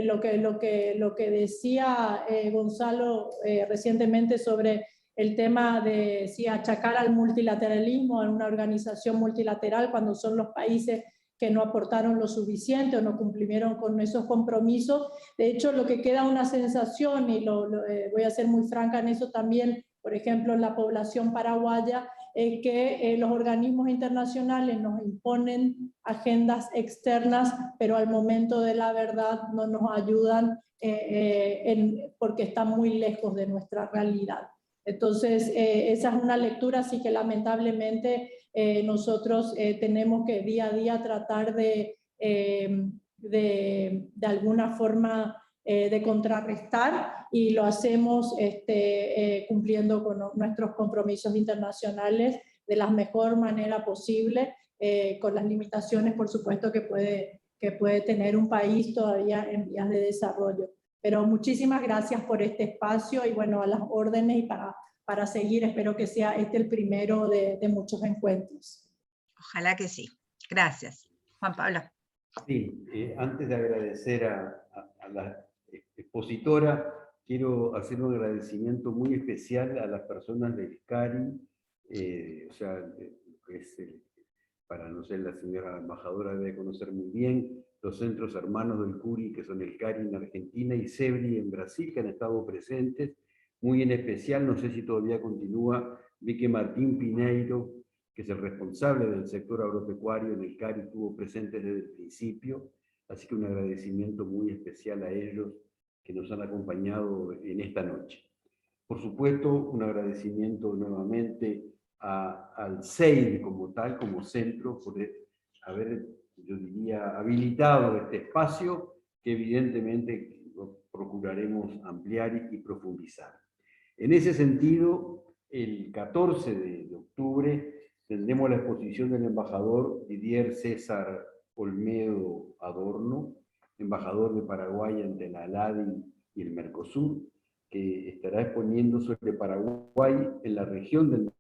lo que decía Gonzalo recientemente sobre el tema de si achacar al multilateralismo, a una organización multilateral, cuando son los países que no aportaron lo suficiente o no cumplieron con esos compromisos. De hecho, lo que queda una sensación, y voy a ser muy franca en eso también, por ejemplo, en la población paraguaya, es que los organismos internacionales nos imponen agendas externas, pero al momento de la verdad no nos ayudan porque están muy lejos de nuestra realidad. Entonces, esa es una lectura, así que lamentablemente nosotros tenemos que día a día tratar de alguna forma de contrarrestar, y lo hacemos cumpliendo con nuestros compromisos internacionales de la mejor manera posible, con las limitaciones, por supuesto, que puede tener un país todavía en vías de desarrollo. Pero muchísimas gracias por este espacio y bueno, a las órdenes, y para seguir, espero que sea el primero de muchos encuentros. Ojalá que sí. Gracias. Juan Pablo. Sí, antes de agradecer a la expositora, quiero hacer un agradecimiento muy especial a las personas del CARI, o sea, que es para no ser la señora embajadora debe conocer muy bien, los centros hermanos del CURI, que son el CARI en Argentina y CEBRI en Brasil, que han estado presentes, muy en especial, no sé si todavía continúa, vi que Martín Pineiro, que es el responsable del sector agropecuario en el CARI, estuvo presente desde el principio, así que un agradecimiento muy especial a ellos que nos han acompañado en esta noche. Por supuesto, un agradecimiento nuevamente al CEID como tal, como centro, por haber, yo diría, habilitado este espacio que evidentemente procuraremos ampliar y profundizar. En ese sentido, el 14 de octubre tendremos la exposición del embajador Didier César Olmedo Adorno, embajador de Paraguay ante la ALADI y el Mercosur, que estará exponiendo sobre Paraguay en la región del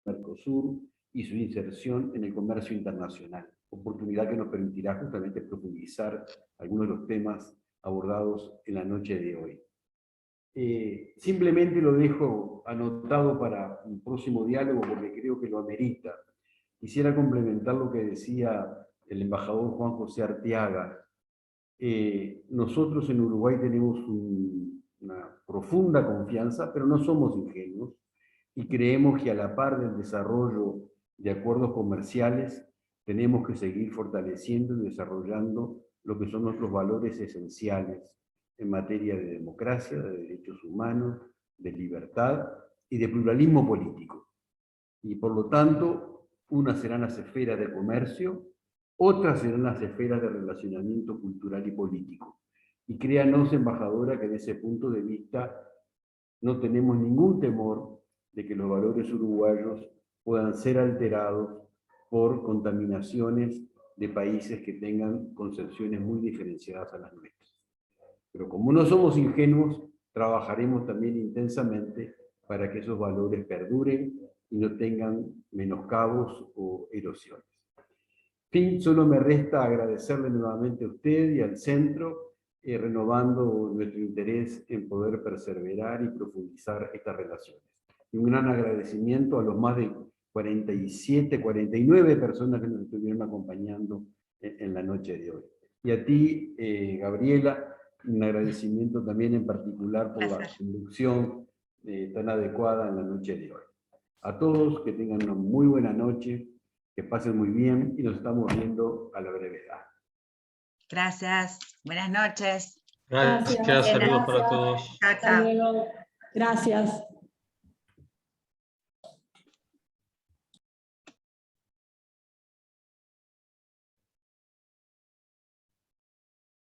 Mercosur y su inserción en el comercio internacional, oportunidad que nos permitirá justamente profundizar algunos de los temas abordados en la noche de hoy. Simplemente lo dejo anotado para un próximo diálogo porque creo que lo amerita. Quisiera complementar lo que decía el embajador Juan José Arteaga. Nosotros en Uruguay tenemos una profunda confianza, pero no somos ingenuos y creemos que a la par del desarrollo de acuerdos comerciales tenemos que seguir fortaleciendo y desarrollando lo que son nuestros valores esenciales en materia de democracia, de derechos humanos, de libertad y de pluralismo político. Y por lo tanto, unas serán las esferas de comercio, otras serán las esferas de relacionamiento cultural y político. Y créanos, embajadora, que desde ese punto de vista no tenemos ningún temor de que los valores uruguayos puedan ser alterados por contaminaciones de países que tengan concepciones muy diferenciadas a las nuestras. Pero como no somos ingenuos, trabajaremos también intensamente para que esos valores perduren y no tengan menoscabos o erosiones. En fin, solo me resta agradecerle nuevamente a usted y al centro, renovando nuestro interés en poder perseverar y profundizar estas relaciones. Y un gran agradecimiento a los más de 47, 49 personas que nos estuvieron acompañando en la noche de hoy. Y a ti, Gabriela, un agradecimiento también en particular por la conducción tan adecuada en la noche de hoy. A todos que tengan una muy buena noche, que pasen muy bien y nos estamos viendo a la brevedad. Gracias, buenas noches. Gracias, Saludos para todos. Chao, Hasta chao. luego. Gracias.